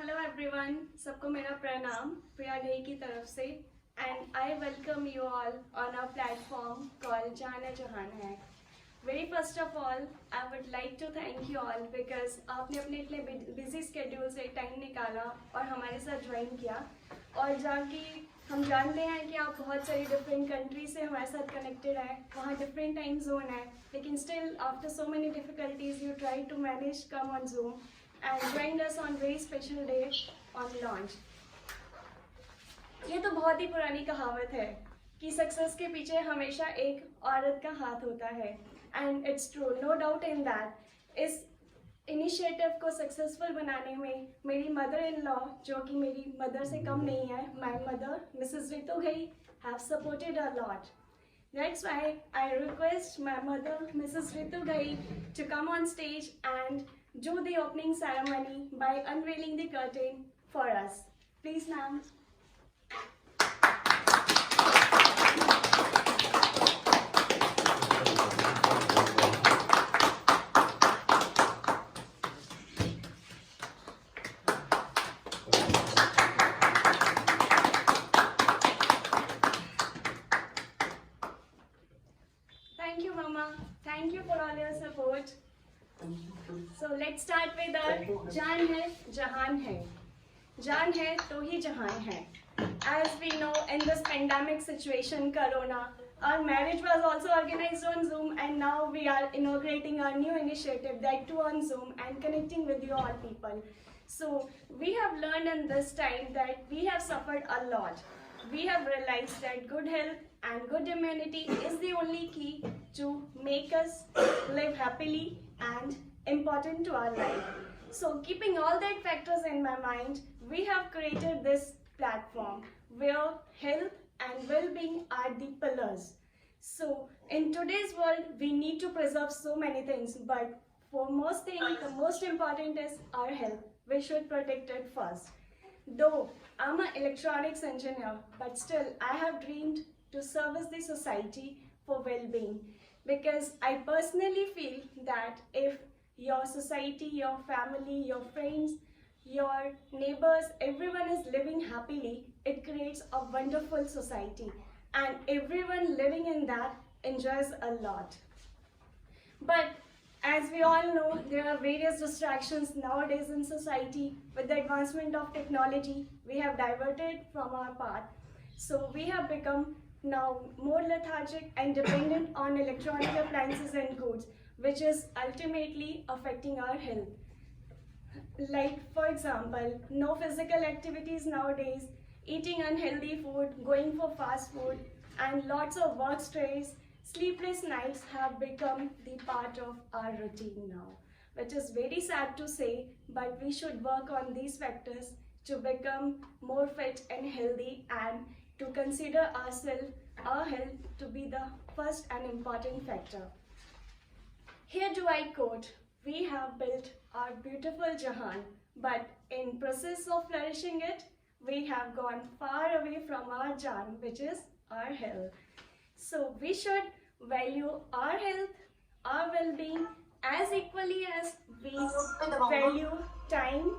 Hello everyone, सबको मेरा प्रणाम प्रिया घई की तरफ से and I welcome you all on our platform called जान है जहान है। Very first of all I would like to thank you all because आपने अपने इतने बिजी स्केड्यूल से टाइम निकाला और हमारे साथ ज्वाइन किया। और जहाँ की हम जानते हैं कि आप बहुत सारी डिफरेंट कंट्री से हमारे साथ कनेक्टेड है, वहाँ डिफरेंट टाइम जोन है, लेकिन still after so many difficulties you try to manage come on Zoom and joined us on very special day on launch. ये तो बहुत ही पुरानी कहावत है कि सक्सेस के पीछे हमेशा एक औरत का हाथ होता है and it's true, no doubt in that. इस इनिशिएटिव को सक्सेसफुल बनाने में मेरी मदर इन लॉ, जो कि मेरी मदर से कम नहीं है, my mother Mrs Ritu Ghai have supported a lot. That's why I request my mother, Mrs. Ritu Ghai, to come on stage and do the opening ceremony by unveiling the curtain for us. Please, ma'am. Thank you, Mama. Thank you for all your support. So let's start with our जान है जहान है. जान है तो ही जहान है. As we know, in this pandemic situation, Corona, our marriage was also organized on Zoom, and now we are inaugurating our new initiative, that too on Zoom, and connecting with you all people. So we have learned in this time that we have suffered a lot. We have realized that good health and good immunity is the only key to make us live happily and important to our life. So keeping all that factors in my mind, we have created this platform where health and well-being are the pillars. So in today's world, we need to preserve so many things, but foremost thing, the most important is our health. We should protect it first. Though I'm an electronics engineer, but still I have dreamed to service the society for well-being, because I personally feel that if your society, your family, your friends, your neighbors, everyone is living happily, it creates a wonderful society, and everyone living in that enjoys a lot. But as we all know, there are various distractions nowadays in society. With the advancement of technology, we have diverted from our path. So we have become now more lethargic and dependent on electronic appliances and goods, which is ultimately affecting our health. Like, for example, no physical activities nowadays, eating unhealthy food, going for fast food, and lots of work stress, sleepless nights have become the part of our routine now, which is very sad to say, but we should work on these factors to become more fit and healthy, and to consider ourselves, our health, to be the first and important factor. Here do I quote, we have built our beautiful Jahan, but in process of flourishing it, we have gone far away from our Jaan, which is our health. So we should value our health, our well-being as equally as we value time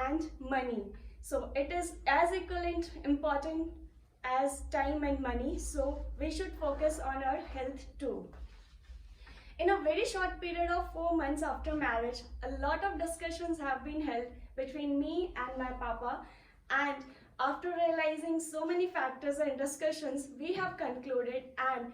and money. So it is as equivalent important as time and money, so we should focus on our health too. In a very short period of 4 months after marriage, a lot of discussions have been held between me and my papa, and after realizing so many factors and discussions, we have concluded and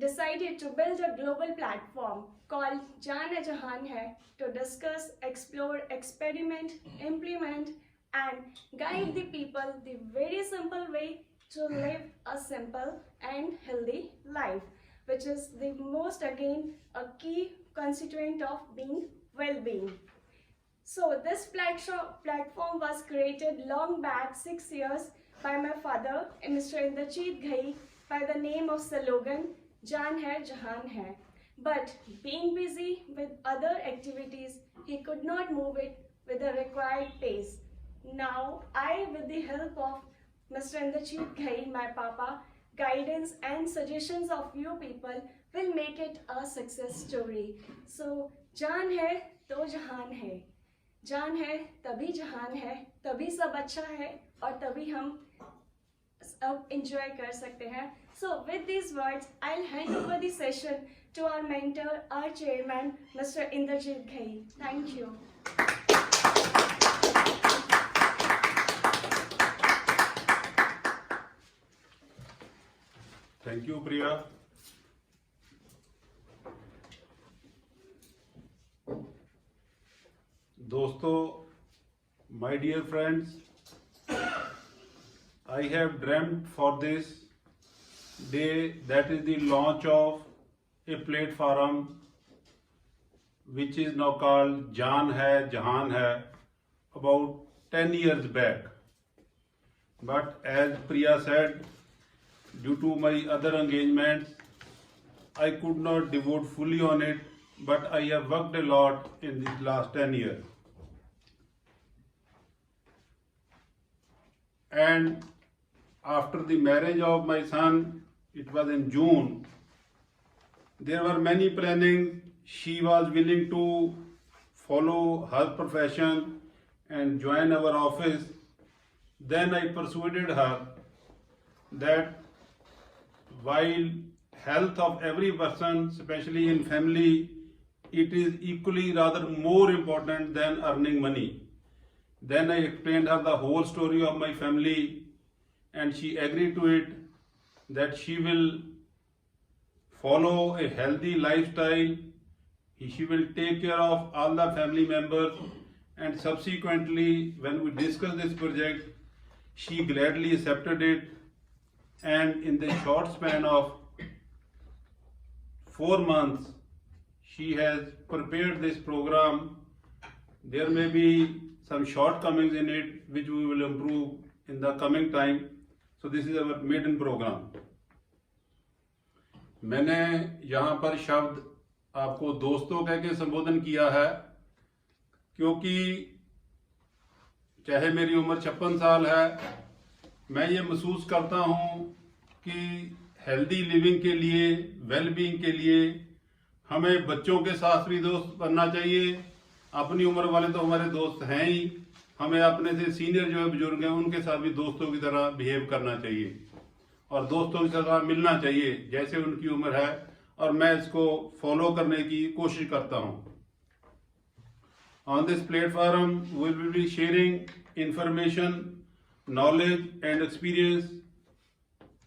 decided to build a global platform called Jaan Hai Jahan Hai to discuss, explore, experiment, implement, and guide the people the very simple way to live a simple and healthy life, which is the most, again, a key constituent of being well-being. So this platform was created long back, 6 years, by my father, Mr. Indrajit Ghai, by the name of slogan, Jaan Hai Jahan Hai. But being busy with other activities, he could not move it with the required pace. Now, I, with the help of Mr. Indrajit Ghai, my papa, guidance and suggestions of you people, will make it a success story. So, Jaan hai to jahan hai. जान है तभी जहान है, तभी सब अच्छा है और तभी हम अब enjoy कर सकते हैं. So with these words, I'll hand over the session to our mentor, our chairman, Mr. Indrajit Ghai. Thank you. Thank you, Priya. दोस्तों, my dear friends, I have dreamt for this day, that is the launch of a platform which is now called Jaan Hai, Jahan Hai, about 10 years back. But as Priya said, due to my other engagements, I could not devote fully on it, but I have worked a lot in these last 10 years. And after the marriage of my son, it was in June, there were many plannings. She was willing to follow her profession and join our office. Then I persuaded her that while health of every person, especially in family, it is equally rather more important than earning money. Then I explained her the whole story of my family, and she agreed to it, that she will follow a healthy lifestyle, she will take care of all the family members, and subsequently when we discussed this project, she gladly accepted it, and in the short span of 4 months, she has prepared this program. There may be some shortcomings in it which we will improve in the coming time. So this is our maiden program. मैंने यहाँ पर शब्द आपको दोस्तों कह के संबोधन किया है, क्योंकि चाहे मेरी उम्र 56 साल है, मैं ये महसूस करता हूँ कि हेल्दी लिविंग के लिए, वेलबींग के लिए हमें बच्चों के साथ भी दोस्त बनना चाहिए. अपनी उम्र वाले तो हमारे दोस्त हैं ही, हमें अपने से सीनियर जो है बुजुर्ग हैं उनके साथ भी दोस्तों की तरह बिहेव करना चाहिए और दोस्तों की तरह मिलना चाहिए जैसे उनकी उम्र है, और मैं इसको फॉलो करने की कोशिश करता हूँ. On this platform we will be sharing information, knowledge and experience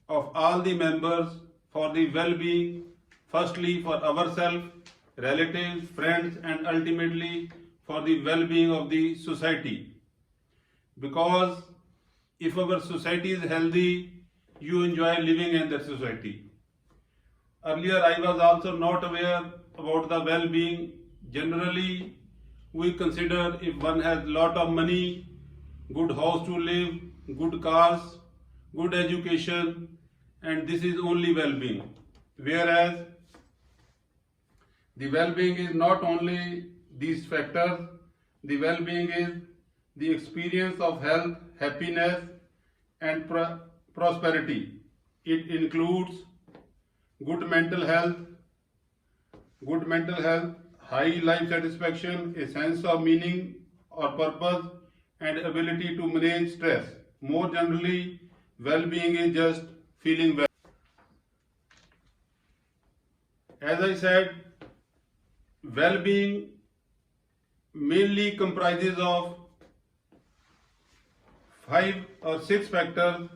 of all the members for the well-being, firstly for ourselves, relatives, friends, and ultimately for the well-being of the society. Because if our society is healthy, you enjoy living in that society. Earlier I was also not aware about the well-being. Generally, we consider if one has lot of money, good house to live, good cars, good education, and this is only well-being. Whereas the well-being is not only these factors, the well-being is the experience of health, happiness and prosperity. It includes good mental health, high life satisfaction, a sense of meaning or purpose, and ability to manage stress. More generally, well-being is just feeling well. As I said, well-being mainly comprises of 5 or 6 factors.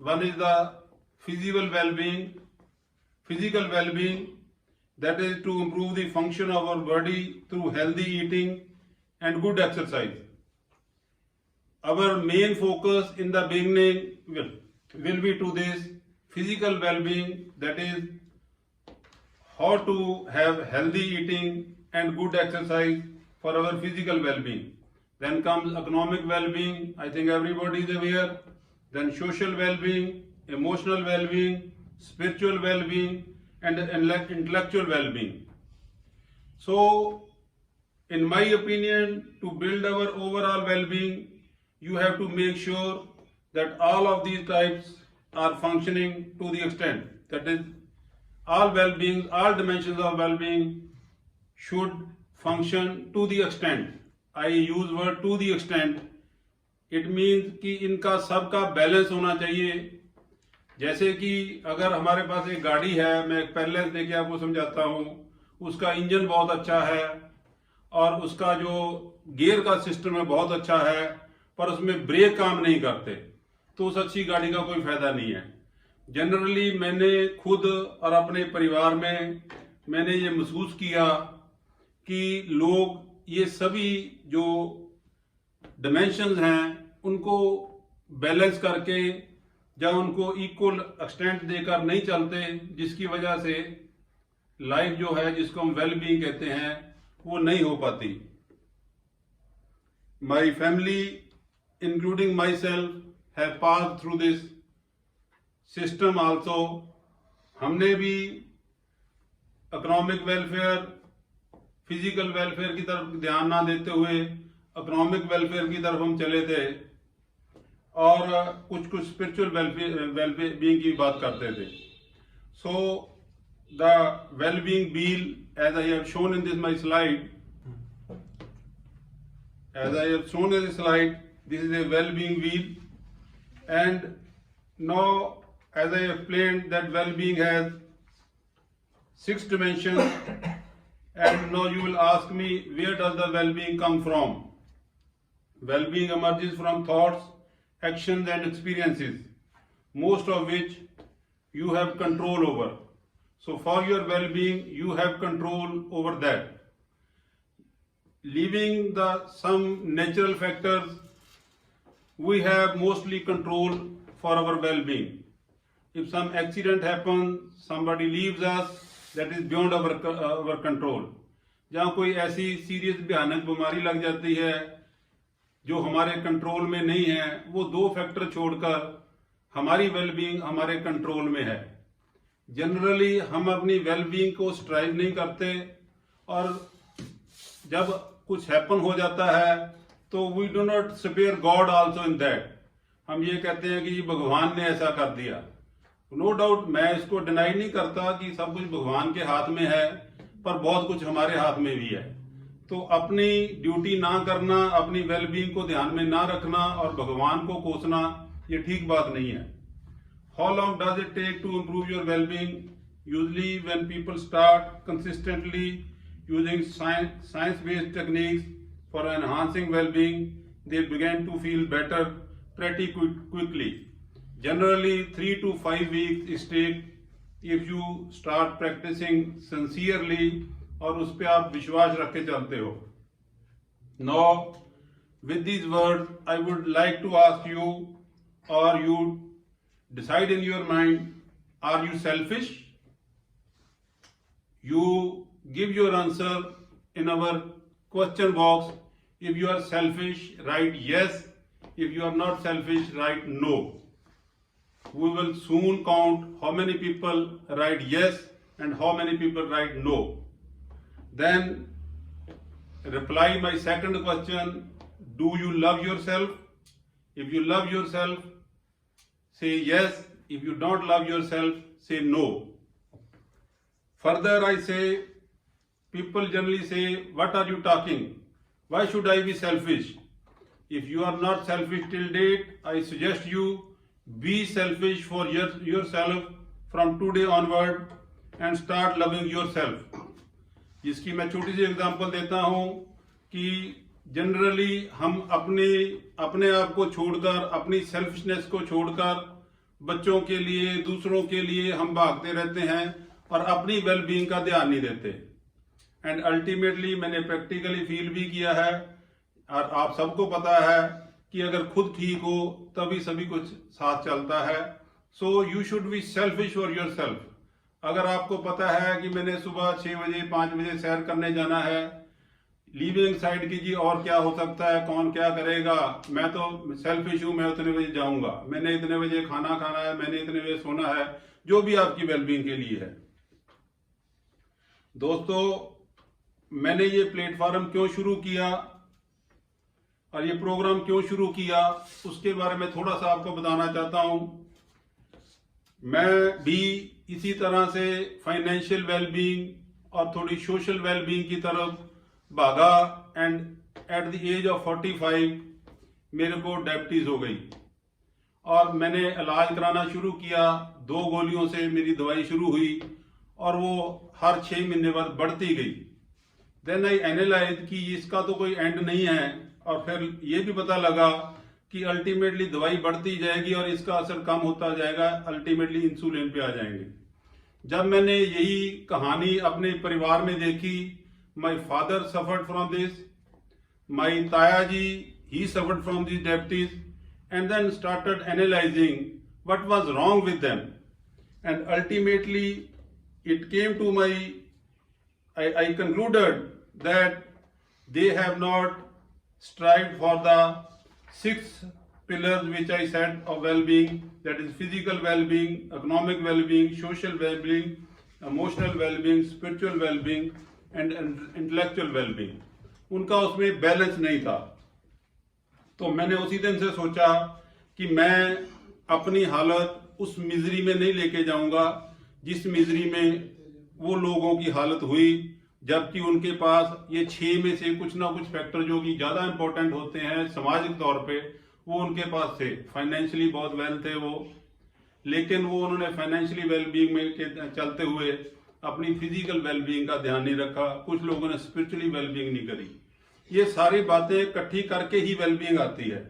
One is the physical well-being, that is to improve the function of our body through healthy eating and good exercise. Our main focus in the beginning will be to this physical well-being, that is how to have healthy eating and good exercise for our physical well-being. Then comes economic well-being, I think everybody is aware. Then social well-being, emotional well-being, spiritual well-being, and intellectual well-being. So, in my opinion, to build our overall well-being, you have to make sure that all of these types are functioning to the extent. That is, all well-being, all dimensions of well-being should function to the extent. I use word to the extent, it means कि इनका सबका balance होना चाहिए। जैसे कि अगर हमारे पास एक गाड़ी है, मैं पहले देके आपको समझाता हूँ, उसका इंजन बहुत अच्छा है और उसका जो गियर का सिस्टम है बहुत अच्छा है, पर उसमें ब्रेक काम नहीं करते, तो उस अच्छी गाड़ी का कोई फायदा नहीं है। जनरली मैंने खुद और अपने परिवार में मैंने ये महसूस किया कि लोग ये सभी जो डिमेंशंस हैं उनको बैलेंस करके जब उनको इक्वल एक्सटेंट देकर नहीं चलते, जिसकी वजह से लाइफ जो है जिसको हम वेल बीइंग कहते हैं वो नहीं हो पाती। My family including my self have pass through this system also. हमने भी इकोनॉमिक वेलफेयर, फिजिकल वेलफेयर की तरफ ध्यान ना देते हुए इकोनॉमिक वेलफेयर की तरफ हम चले थे और कुछ स्पिरिचुअल वेलफेयर बीइंग की बात करते थे। So the well being wheel, as I have shown in this my slide, this is a well-being wheel, and now as I explained that well-being has 6 dimensions, and now you will ask me, where does the well-being come from? Well-being emerges from thoughts, actions and experiences, most of which you have control over. So for your well-being you have control over that. Leaving some natural factors, we have mostly control for our well-being. If some accident happens, somebody leaves us, that is beyond our control. जहाँ कोई ऐसी serious भयानक बीमारी लग जाती है जो हमारे कंट्रोल में नहीं है, वो 2 फैक्टर छोड़कर हमारी वेलबींग हमारे कंट्रोल में है। जनरली हम अपनी वेलबींग को स्ट्राइव नहीं करते, और जब कुछ हैपन हो जाता है तो we do not spare God also in that. हम ये कहते हैं कि भगवान ने ऐसा कर दिया। नो डाउट, मैं इसको डिनाई नहीं करता कि सब कुछ भगवान के हाथ में है, पर बहुत कुछ हमारे हाथ में भी है। तो अपनी ड्यूटी ना करना, अपनी वेलबींग को ध्यान में ना रखना और भगवान को कोसना, ये ठीक बात नहीं है। How long does it take to improve your wellbeing? Usually when people start consistently using science-based techniques for enhancing well-being, they begin to feel better pretty quickly. Generally 3 to 5 weeks is take if you start practicing sincerely और उस पे आप विश्वास रख के चलते हो। Now with these words I would like to ask you, or you decide in your mind, are you selfish? You give your answer in our question box. If you are selfish, write yes. If you are not selfish, write no. We will soon count how many people write yes and how many people write no. Then reply my second question, do you love yourself? If you love yourself, say yes. If you don't love yourself, say no. Further I say, people generally say, what are you talking? Why should I be selfish? If you are not selfish till date, I suggest you be selfish for yourself from today onward and start loving yourself. जिसकी मैं छोटी सी example देता हूँ कि generally हम अपने आप को छोड़कर, अपनी सेल्फिशनेस को छोड़कर बच्चों के लिए, दूसरों के लिए हम भागते रहते हैं और अपनी वेलबींग का ध्यान नहीं देते। एंड अल्टीमेटली मैंने प्रैक्टिकली फील भी किया है, और आप सबको पता है कि अगर खुद ठीक हो तभी सभी कुछ साथ चलता है। So you should be selfish for yourself. अगर आपको पता है कि मैंने सुबह 6 बजे 5 बजे सैर करने जाना है, लीविंग साइड कीजिए, और क्या हो सकता है, कौन क्या करेगा, मैं तो सेल्फिश हूं, मैं उतने बजे जाऊंगा, मैंने इतने बजे खाना खाना है, मैंने इतने बजे सोना है, जो भी आपकी वेलबींग के लिए है। दोस्तों, मैंने ये प्लेटफॉर्म क्यों शुरू किया और ये प्रोग्राम क्यों शुरू किया, उसके बारे में थोड़ा सा आपको बताना चाहता हूं। मैं भी इसी तरह से फाइनेंशियल वेलबींग और थोड़ी सोशल वेलबींग की तरफ भागा, and at the age of 45 मेरे को डायबिटीज हो गई और मैंने इलाज कराना शुरू किया। 2 गोलियों से मेरी दवाई शुरू हुई और वो हर 6 महीने बाद बढ़ती गई। देन आई एनालाइज कि इसका तो कोई एंड नहीं है और फिर ये भी पता लगा कि अल्टीमेटली दवाई बढ़ती जाएगी और इसका असर कम होता जाएगा, अल्टीमेटली इंसुलिन पे आ जाएंगे। जब मैंने यही कहानी अपने परिवार में देखी, my father suffered from this, my ताया ji he suffered from this diabetes, and then started analyzing what was wrong with them, and ultimately it came to I concluded that they have not strived for the 6 pillars which I said of well-being, that is physical well-being, economic well-being, social well-being, emotional well-being, spiritual well-being and intellectual well-being. उनका उसमें balance नहीं था। तो मैंने उसी दिन से सोचा कि मैं अपनी हालत उस मिजरी में नहीं लेके जाऊंगा जिस मिजरी में वो लोगों की हालत हुई, जबकि उनके पास ये 6 में से कुछ ना कुछ फैक्टर जो कि ज्यादा इंपॉर्टेंट होते हैं सामाजिक तौर पे, वो उनके पास थे। फाइनेंशियली बहुत वेल थे वो, लेकिन वो उन्होंने फाइनेंशियली वेलबींग में के चलते हुए अपनी फिजिकल वेलबींग का ध्यान नहीं रखा। कुछ लोगों ने स्पिरिचुअली वेलबींग नहीं करी। ये सारी बातें इकट्ठी करके ही वेलबींग आती है।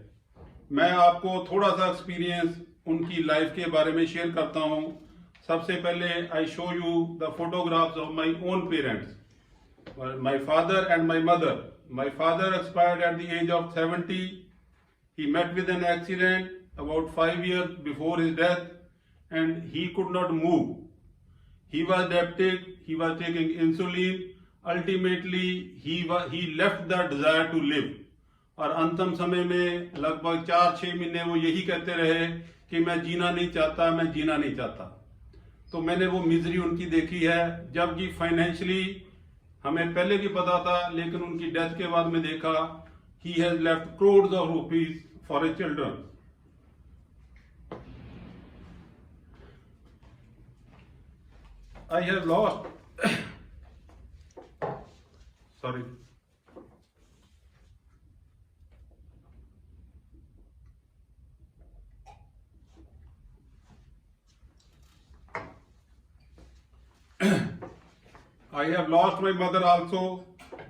मैं आपको थोड़ा सा एक्सपीरियंस उनकी लाइफ के बारे में शेयर करता हूँ। सबसे पहले I show you the photographs of my own parents, my father and my mother. My father expired at the age of 70. He met with an accident about 5 years before his death and he could not move. He was diabetic, he was taking insulin. Ultimately he left the desire to live. और अंतिम समय में लगभग 4-6 महीने वो यही कहते रहे कि मैं जीना नहीं चाहता, मैं जीना नहीं चाहता। तो मैंने वो मिजरी उनकी देखी है, जबकि फाइनेंशियली हमें पहले भी पता था, लेकिन उनकी डेथ के बाद में देखा he has left crores of rupees for his children. I have lost sorry I have lost my mother also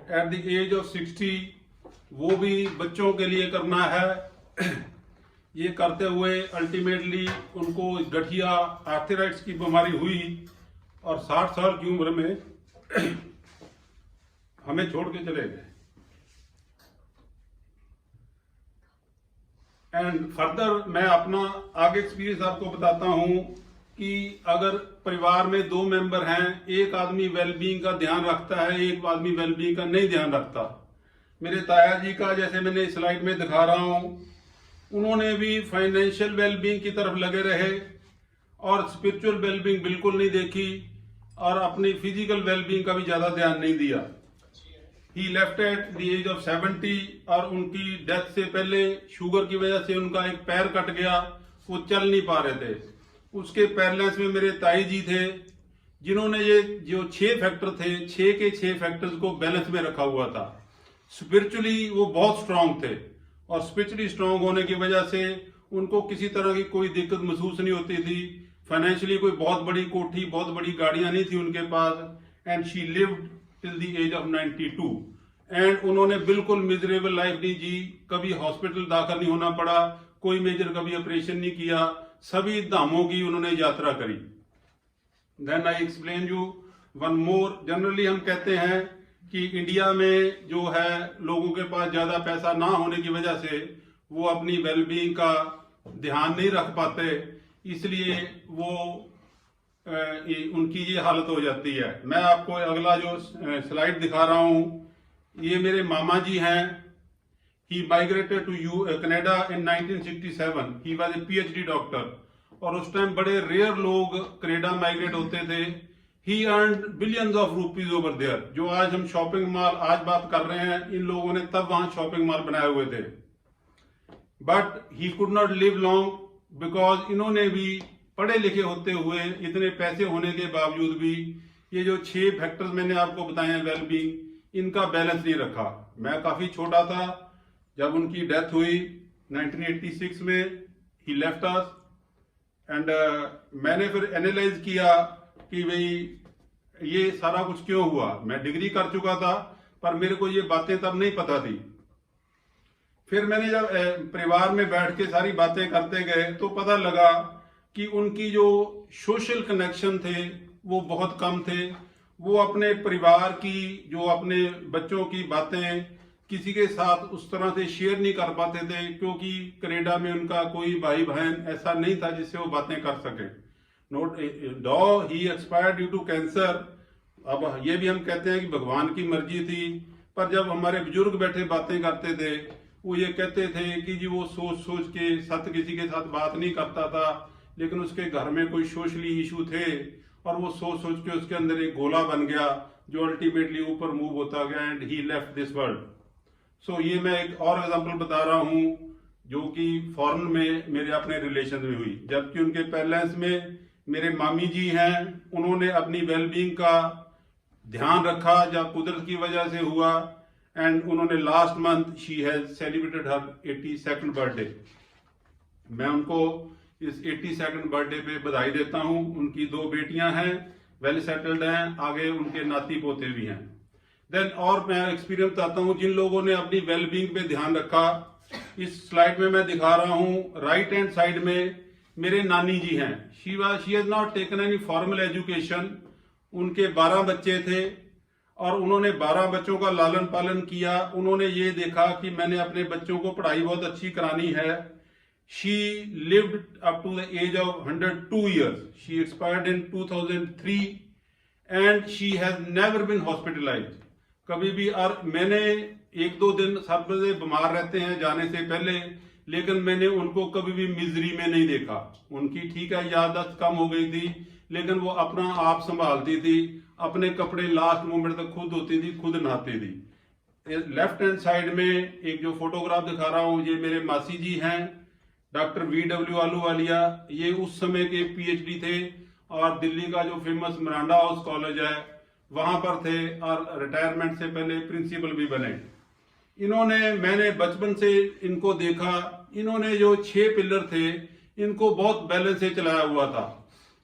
at the age of 60. वो भी बच्चों के लिए करना है। ये करते हुए अल्टीमेटली उनको गठिया आर्थराइटिस की बीमारी हुई और 60 साल की उम्र में हमें छोड़ के चले गए। एंड फर्दर मैं अपना आगे एक्सपीरियंस आपको बताता हूं कि अगर परिवार में 2 मेंबर हैं, एक आदमी वेलबींग का ध्यान रखता है, एक आदमी वेलबींग का नहीं ध्यान रखता। मेरे ताया जी का जैसे मैंने स्लाइड में दिखा रहा हूं, उन्होंने भी फाइनेंशियल वेलबींग की तरफ लगे रहे और स्पिरिचुअल वेलबींग बिल्कुल नहीं देखी और अपनी फिजिकल वेलबींग का भी ज्यादा ध्यान नहीं दिया। He left at the age of 70 और उनकी डेथ से पहले शुगर की वजह से उनका एक पैर कट गया, वो चल नहीं पा रहे थे। उसके पैरलेस में मेरे ताई जी थे, जिन्होंने ये जो 6 फैक्टर थे, 6 के 6 फैक्टर्स को बैलेंस में रखा हुआ था। स्पिरिचुअली वो बहुत स्ट्रांग थे और स्पिरिचुअली स्ट्रांग होने की वजह से उनको किसी तरह की कोई दिक्कत महसूस नहीं होती थी। फाइनेंशियली कोई बहुत बड़ी कोठी, बहुत बड़ी गाड़ियां नहीं थी उनके पास। And she lived till the age of 92 and उन्होंने बिल्कुल मिजरेबल लाइफ नहीं जी। कभी हॉस्पिटल दाखिल नहीं होना पड़ा, कोई मेजर कभी ऑपरेशन नहीं किया, सभी धामों की उन्होंने यात्रा करी। Then I explain you one more. Generally हम कहते हैं कि इंडिया में जो है लोगों के पास ज्यादा पैसा ना होने की वजह से वो अपनी वेलबींग का ध्यान नहीं रख पाते, इसलिए वो उनकी ये हालत हो जाती है। मैं आपको अगला जो स्लाइड दिखा रहा हूं, ये मेरे मामा जी हैं। He migrated to Canada in 1967। He was a PhD doctor और उस टाइम बड़े रेयर लोग कनाडा माइग्रेट होते थे। He earned billions of rupees over there. जो आज हम शॉपिंग मॉल आज बात कर रहे हैं, इन लोगों ने तब वहां शॉपिंग मॉल बनाए हुए थे। But he could not live long because इन्होंने भी पढ़े लिखे होते हुए, इतने पैसे होने के बावजूद भी, ये जो 6 फैक्टर्स मैंने आपको बताए हैं वेलबींग, इनका बैलेंस नहीं रखा। मैं काफी छोटा था जब उनकी डेथ हुई 1986 में, ही लेफ्ट अस एंड मैंने फिर एनालाइज किया कि भाई ये सारा कुछ क्यों हुआ। मैं डिग्री कर चुका था पर मेरे को ये बातें तब नहीं पता थी। फिर मैंने जब परिवार में बैठ के सारी बातें करते गए तो पता लगा कि उनकी जो सोशल कनेक्शन थे वो बहुत कम थे। वो अपने परिवार की, जो अपने बच्चों की बातें किसी के साथ उस तरह से शेयर नहीं कर पाते थे, क्योंकि कनाडा में उनका कोई भाई बहन ऐसा नहीं था जिससे वो बातें कर सके। नोट डॉ ही एक्सपायर्ड ड्यू टू कैंसर। अब ये भी हम कहते हैं कि भगवान की मर्जी थी, पर जब हमारे बुजुर्ग बैठे बातें करते थे वो ये कहते थे कि जी वो सोच सोच के सत्य किसी के साथ बात नहीं करता था, लेकिन उसके घर में कोई सोशली इशू थे और वो सोच सोच के उसके अंदर एक गोला बन गया जो अल्टीमेटली ऊपर मूव होता गया and he left this world. So ये मैं एक और एग्जांपल बता रहा हूँ जो कि फॉरेन में मेरे अपने रिलेशन में हुई। जबकि उनके पेरेंट्स में मेरे मामी जी हैं, उन्होंने अपनी वेलबींग का ध्यान रखा जब कुदरत की वजह से हुआ एंड उन्होंने last month she has celebrated her 82nd birthday. मैं उनको इस 82nd बर्थडे पे बधाई देता हूं। उनकी 2 बेटियां हैं, वेल सेटल्ड हैं, आगे उनके नाती पोते भी हैं। देन और मैं एक्सपीरियंस बताता हूं जिन लोगों ने अपनी वेलबींग पे ध्यान रखा। इस स्लाइड में मैं दिखा रहा हूं, राइट हैंड साइड में मेरे नानी जी हैं। She has not taken any formal education. उनके 12 बच्चे थे और उन्होंने 12 बच्चों का लालन पालन किया। उन्होंने ये देखा कि मैंने अपने बच्चों को पढ़ाई बहुत अच्छी करानी है। She lived up to the age of 102 years. She expired in 2003 and she has never been hospitalized. कभी भी, और मैंने 1-2 दिन सब से बीमार रहते हैं जाने से पहले, लेकिन मैंने उनको कभी भी मिजरी में नहीं देखा। उनकी ठीक है याददाश्त कम हो गई थी, लेकिन वो अपना आप संभालती थी, अपने कपड़े लास्ट मोमेंट तक खुद धोती थी, खुद नहाती थी। लेफ्ट हैंड साइड में एक जो फोटोग्राफ दिखा रहा हूं, ये मेरे मासी जी हैं, डॉक्टर VW आलूवालिया। ये उस समय के PhD थे और दिल्ली का जो फेमस मिरांडा हाउस कॉलेज है वहां पर थे और रिटायरमेंट से पहले प्रिंसिपल भी बने। मैंने बचपन से इनको देखा। इन्होंने जो 6 पिलर थे इनको बहुत बैलेंस से चलाया हुआ था।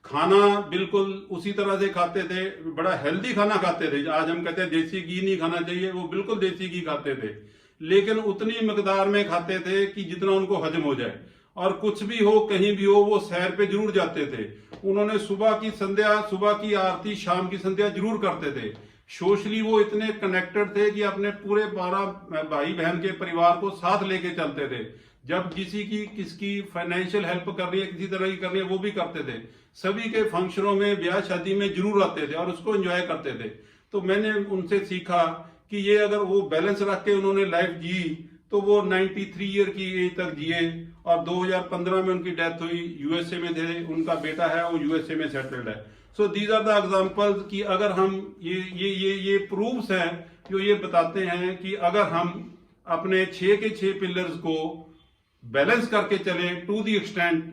खाना बिल्कुल उसी तरह से खाते थे, बड़ा हेल्दी खाना खाते थे। आज हम कहते हैं देसी घी नहीं खाना चाहिए, वो बिल्कुल देसी घी खाते थे, लेकिन उतनी मकदार में खाते थे कि जितना उनको हजम हो जाए। और कुछ भी हो, कहीं भी हो, वो सैर पे जरूर जाते थे। उन्होंने सुबह की संध्या, सुबह की आरती, शाम की संध्या जरूर करते थे। सोशली वो इतने कनेक्टेड थे कि अपने पूरे 12 भाई बहन के परिवार को साथ लेके चलते थे। जब किसकी फाइनेंशियल हेल्प करनी है, किसी तरह की करनी है, वो भी करते थे। सभी के फंक्शनों में, ब्याह शादी में जरूर आते थे और उसको एंजॉय करते थे। तो मैंने उनसे सीखा कि ये अगर वो बैलेंस रख के उन्होंने लाइफ जी तो वो 93 ईयर की एज तक जिए। और 2015 में उनकी डेथ हुई। यूएसए में थे, उनका बेटा है वो यूएसए में सेटल्ड है। So these are the examples कि अगर हम ये प्रूफ्स हैं जो ये बताते हैं कि अगर हम अपने 6 के 6 पिलर्स को बैलेंस करके चले टू द एक्सटेंट,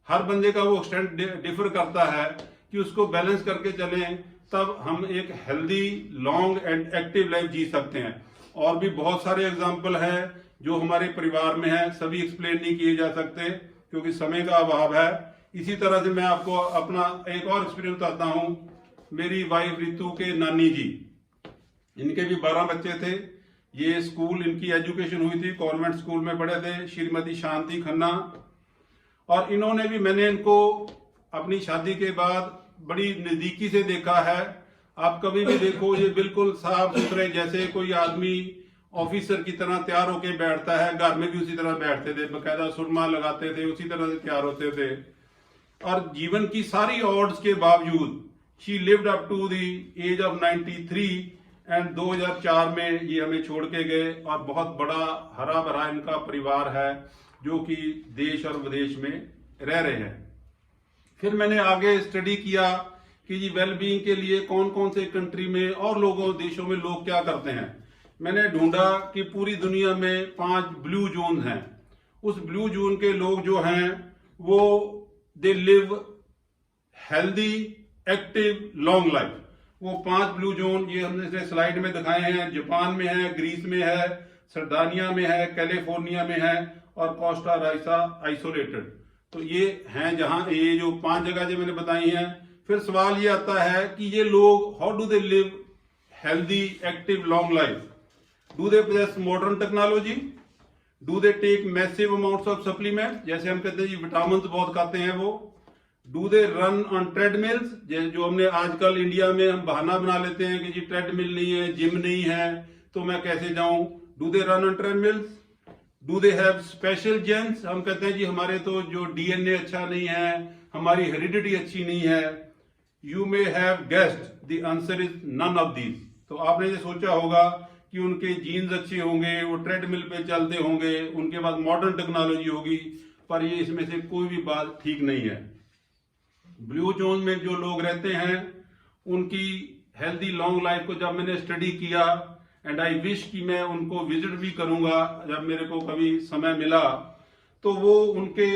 हर बंदे का वो एक्सटेंट डिफर करता है, कि उसको बैलेंस करके चलें, तब हम एक healthy, long and active life जी सकते हैं। और भी बहुत सारे एग्जाम्पल हैं जो हमारे परिवार में है, सभी एक्सप्लेन नहीं किए जा सकते क्योंकि समय का अभाव है। इसी तरह से मैं आपको अपना एक और एक्सपीरियंस बताता हूं। मेरी वाइफ रितु के नानी जी, इनके भी 12 बच्चे थे। ये स्कूल, इनकी एजुकेशन हुई थी, कॉन्वेंट स्कूल में पढ़े थे, श्रीमती शांति खन्ना। और इन्होंने भी, मैंने इनको अपनी शादी के बाद बड़ी नजदीकी से देखा है। आप कभी भी देखो, ये बिल्कुल साफ सुथरे, जैसे कोई आदमी ऑफिसर की तरह तैयार होके बैठता है, घर में भी उसी तरह बैठते थे, बकायदा सुरमा लगाते थे, उसी तरह से तैयार होते थे। और जीवन की सारी ऑड्स के बावजूद she lived up to the age of 93 and 2004 में ये हमें छोड़ के गए। और बहुत बड़ा हरा भरा इनका परिवार है जो कि देश और विदेश में रह रहे हैं। फिर मैंने आगे स्टडी किया कि जी वेलबींग के लिए कौन कौन से कंट्री में और देशों में लोग क्या करते हैं। मैंने ढूंढा कि पूरी दुनिया में 5 ब्लू जोन हैं। उस ब्लू जोन के लोग जो हैं वो दे live healthy, active, long life. वो 5 ब्लू जोन ये हमने स्लाइड में दिखाए हैं। जापान में है, ग्रीस में है, सर्दानिया में है, कैलिफोर्निया में है और कोस्टा राइसा आइसोलेटेड। तो ये हैं जहां ये जो 5 जगह जो मैंने बताई हैं। फिर सवाल ये आता है कि ये लोग how do they live healthy active long life? Do they possess modern technology? Do they take massive amounts of supplement? जैसे हम कहते हैं जी विटामिन बहुत खाते हैं वो। Do they run on treadmills? जो हमने आजकल इंडिया में हम बहाना बना लेते हैं कि जी ट्रेडमिल नहीं है, जिम नहीं है, तो मैं कैसे जाऊं? Do they run on treadmills? Do they have special genes? हम कहते हैं जी हमारे तो जो डीएनए अच्छा नहीं है, हमारी हेरिडिटी अच्छी नहीं है। You may have guessed, the answer is none of these. तो आपने ये सोचा होगा कि उनके जीन्स अच्छे होंगे, वो ट्रेडमिल पे चलते होंगे, उनके पास मॉडर्न टेक्नोलॉजी होगी, पर ये इसमें से कोई भी बात ठीक नहीं है। ब्लू जोन में जो लोग रहते हैं उनकी हेल्दी लॉन्ग लाइफ को जब मैंने स्टडी किया, एंड आई विश कि मैं उनको विजिट भी करूंगा जब मेरे को कभी समय मिला, तो वो उनके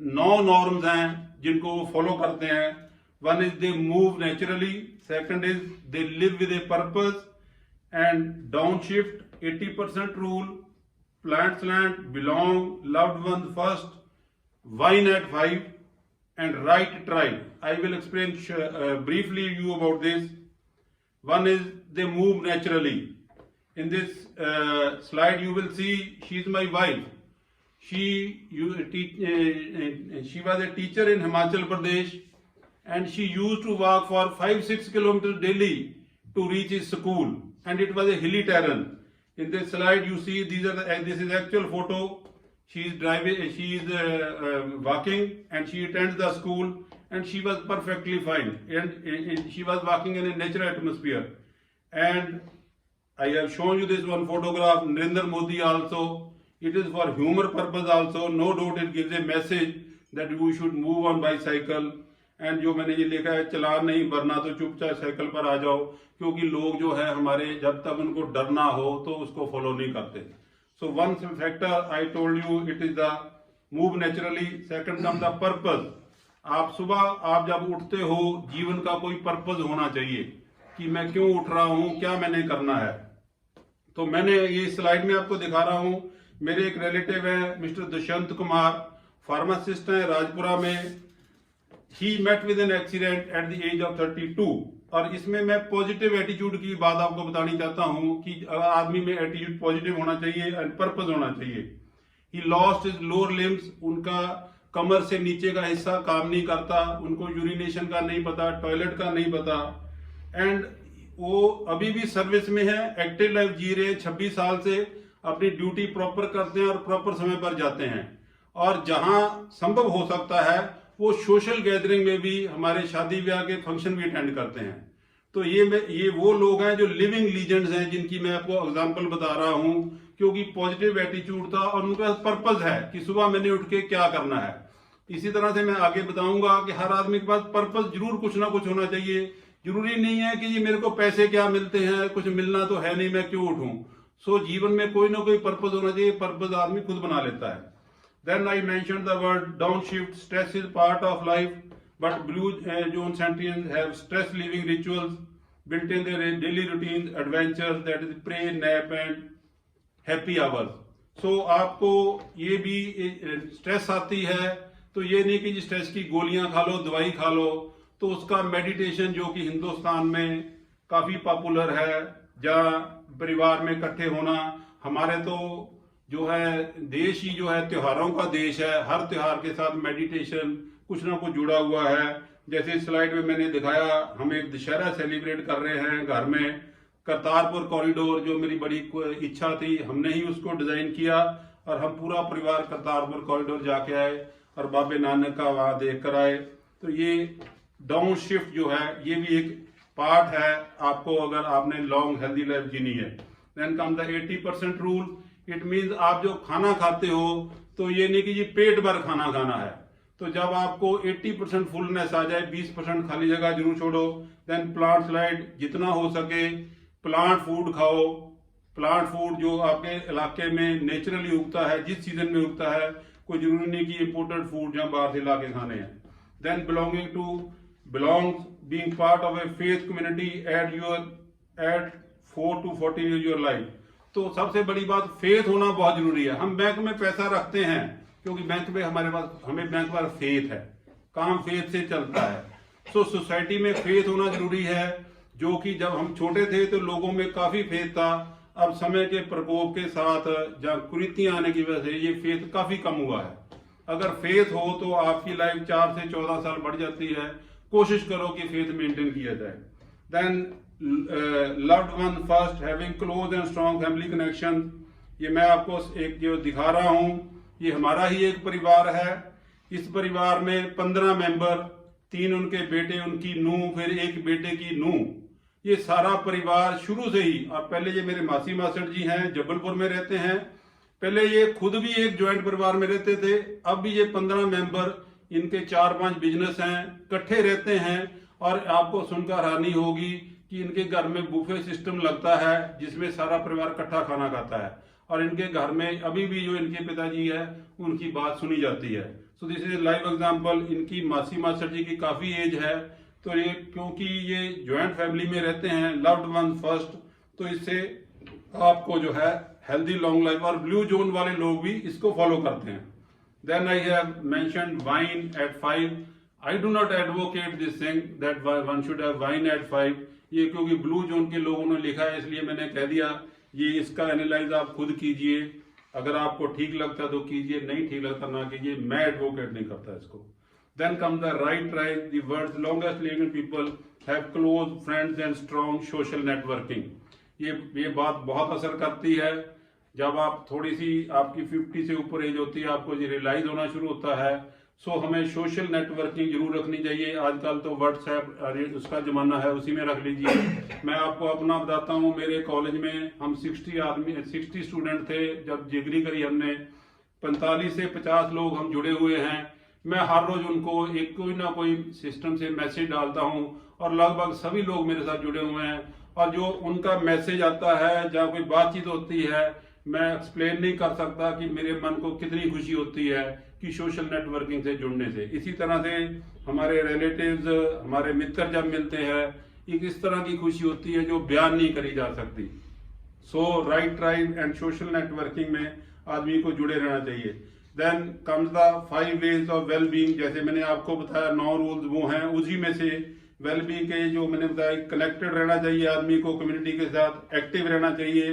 9 नॉर्म्स हैं जिनको वो फॉलो करते हैं। One is they move naturally, second is they live with a purpose and down shift 80% rule, plants land belong, loved one first, wine at 5 and right tribe. I will explain briefly you about this. One is they move naturally. In this slide you will see she is my wife. She was a teacher in Himachal Pradesh and she used to walk for 5-6 kilometers daily to reach his school, and it was a hilly terrain. In this slide you see this is actual photo. She is driving, she is walking, and she attends the school, and she was perfectly fine. And she was walking in a natural atmosphere. And I have shown you this one photograph, Narendra Modi also. It is for humor purpose also. No doubt it gives a message that we should move on bicycle. And जो मैंने ये लिखा है, चलान नहीं भरना तो चुपचाप cycle पर आ जाओ, क्योंकि लोग जो है हमारे जब तक उनको डरना हो तो उसको फॉलो नहीं करते। So one factor I told you, it is the move naturally. Second comes the purpose. आप सुबह आप जब उठते हो, जीवन का कोई पर्पस होना चाहिए कि मैं क्यों उठ रहा हूं, क्या मैंने करना है। तो मैंने ये स्लाइड में आपको दिखा रहा हूं, मेरे एक रिलेटिव है मिस्टर दुष्यंत कुमार, फार्मासिस्ट हैं राजपुरा में। He met with an accident at the age of 32। और इसमें मैं पॉजिटिव एटीट्यूड की बात आपको बतानी चाहता हूं कि आदमी में एटीट्यूड पॉजिटिव होना चाहिए एंड पर्पस होना चाहिए। He lost his lower limbs, उनका कमर से नीचे का हिस्सा काम नहीं करता, उनको यूरिनेशन का नहीं पता, टॉयलेट का नहीं पता, एंड वो अभी भी सर्विस में है, एक्टिव लाइफ जी रहे हैं। 26 साल से अपनी ड्यूटी प्रॉपर करते हैं और प्रॉपर समय पर जाते हैं, और जहां संभव हो सकता है वो सोशल गैदरिंग में भी, हमारे शादी ब्याह के फंक्शन भी अटेंड करते हैं। तो ये वो लोग हैं जो लिविंग लीजेंड्स हैं, जिनकी मैं आपको एग्जांपल बता रहा हूं, क्योंकि पॉजिटिव एटीट्यूड था और उनका पर्पस है कि सुबह मैंने उठ के क्या करना है। इसी तरह से मैं आगे बताऊंगा कि हर आदमी के पास पर्पस जरूर कुछ ना कुछ होना चाहिए। जरूरी नहीं है कि ये मेरे को पैसे क्या मिलते हैं, कुछ मिलना तो है नहीं, मैं क्यों उठूं। सो जीवन में कोई ना कोई पर्पस होना चाहिए, पर्पस आदमी खुद बना लेता है। Then I mentioned the word downshift. Stress is part of life, but blue zone sentients have stress living rituals built in their daily routines, adventures, that is pray, nap and happy hours. So आपको ये भी stress आती है तो ये नहीं कि stress की गोलियां खा लो, दवाई खा लो, तो उसका मेडिटेशन जो कि हिंदुस्तान में काफी पॉपुलर है, जहाँ परिवार में इकट्ठे होना। हमारे तो जो है देश ही जो है त्योहारों का देश है, हर त्योहार के साथ मेडिटेशन कुछ ना कुछ जुड़ा हुआ है। जैसे स्लाइड में मैंने दिखाया, हम एक दशहरा सेलिब्रेट कर रहे हैं घर में। करतारपुर कॉरिडोर जो मेरी बड़ी इच्छा थी, हमने ही उसको डिजाइन किया और हम पूरा परिवार करतारपुर कॉरिडोर जाके आए और बाबे नानक का वहां देख कर आए। तो ये डाउन शिफ्ट जो है ये भी एक पार्ट है आपको, अगर आपने लॉन्ग हेल्दी लाइफ जीनी है। Then come the 80% rule. It means आप जो खाना खाते हो तो ये नहीं कि ये पेट भर खाना खाना है। तो जब आपको 80% फुलनेस आ जाए, 20% खाली जगह जरूर छोड़ो। देन प्लांट स्लाइड, जितना हो सके प्लांट फूड खाओ। प्लांट फूड जो आपके इलाके में नेचुरली उगता है, जिस सीजन में उगता है, कोई जरूरी नहीं कि इम्पोर्टेड फूड जहाँ बाहर से ला के खाने हैं। Then belonging to belongs being part of a faith community at 4 to 14 years your life. तो सबसे बड़ी बात फेथ होना बहुत जरूरी है। हम बैंक में पैसा रखते हैं क्योंकि बैंक में हमें बैंक पर फेथ है, काम फेथ से चलता है। सो सोसाइटी में फेथ होना जरूरी है, जो कि जब हम छोटे थे तो लोगों में काफी फेथ था। अब समय के प्रकोप के साथ या कुरीतियां आने की वजह से ये फेथ काफी कम हुआ है। अगर फेथ हो तो आपकी लाइफ 4 से 14 साल बढ़ जाती है। कोशिश करो कि फेथ मेंटेन किया जाए। Then loved one first, having close and strong family connection। ये मैं आपको एक जो दिखा रहा हूँ, ये हमारा ही एक परिवार है। इस परिवार में 15 मेंबर, 3 उनके बेटे, उनकी नूह, फिर एक बेटे की नूह। ये सारा परिवार शुरू से ही, और पहले ये मेरे मासी मासड़ जी हैं, जबलपुर में रहते हैं। पहले ये खुद भी एक ज्वाइंट परिवार में रहते थे। अब भी ये 15 मेंबर, इनके 4-5 बिजनेस हैं, इकट्ठे रहते हैं। और आपको सुनकर हैरानी होगी कि इनके घर में बुफे सिस्टम लगता है जिसमें सारा परिवार इकट्ठा खाना खाता है। और इनके घर में अभी भी जो इनके पिताजी है उनकी बात सुनी जाती है। So this is live example. इनकी मासी मास्टर जी की काफी एज है, तो ये क्योंकि ये ज्वाइंट फैमिली में रहते हैं, लव्ड वन फर्स्ट, तो इससे आपको जो है हेल्दी लॉन्ग लाइफ। और ब्लू जोन वाले लोग भी इसको फॉलो करते हैं। Then I have mentioned wine at 5। I do not advocate this thing that one should have wine at 5। ये क्योंकि ब्लू जोन के लोगों ने लिखा है इसलिए मैंने कह दिया। ये इसका एनालाइज आप खुद कीजिए, अगर आपको ठीक लगता तो कीजिए, नहीं ठीक लगता ना कीजिए। मैं एडवोकेट नहीं करता इसको। Then come the right right, the world's longest living people have close friends and strong social networking. ये बात बहुत असर करती है। जब आप थोड़ी सी आपकी 50 से ऊपर एज होती है, आपको ये रियलाइज होना शुरू होता है। सो हमें सोशल नेटवर्किंग जरूर रखनी चाहिए। आजकल तो व्हाट्सएप उसका जमाना है, उसी में रख लीजिए। मैं आपको अपना बताता हूँ, मेरे कॉलेज में हम 60 स्टूडेंट थे जब डिग्री करी हमने। 45 से 50 लोग हम जुड़े हुए हैं। मैं हर रोज उनको एक कोई ना कोई सिस्टम से मैसेज डालता हूँ और लगभग सभी लोग मेरे साथ जुड़े हुए हैं। और जो उनका मैसेज आता है, जहाँ कोई बातचीत होती है, मैं एक्सप्लेन नहीं कर सकता कि मेरे मन को कितनी खुशी होती है कि सोशल नेटवर्किंग से जुड़ने से। इसी तरह से हमारे रिलेटिव्स, हमारे मित्र जब मिलते हैं, एक इस तरह की खुशी होती है जो बयान नहीं करी जा सकती। So right tribe and social networking में आदमी को जुड़े रहना चाहिए। Then comes the 5 ways of well being. जैसे मैंने आपको बताया 9 रूल्स वो हैं, उसी में से वेल बीइंग के जो मैंने बताया, कनेक्टेड रहना चाहिए आदमी को कम्युनिटी के साथ, एक्टिव रहना चाहिए।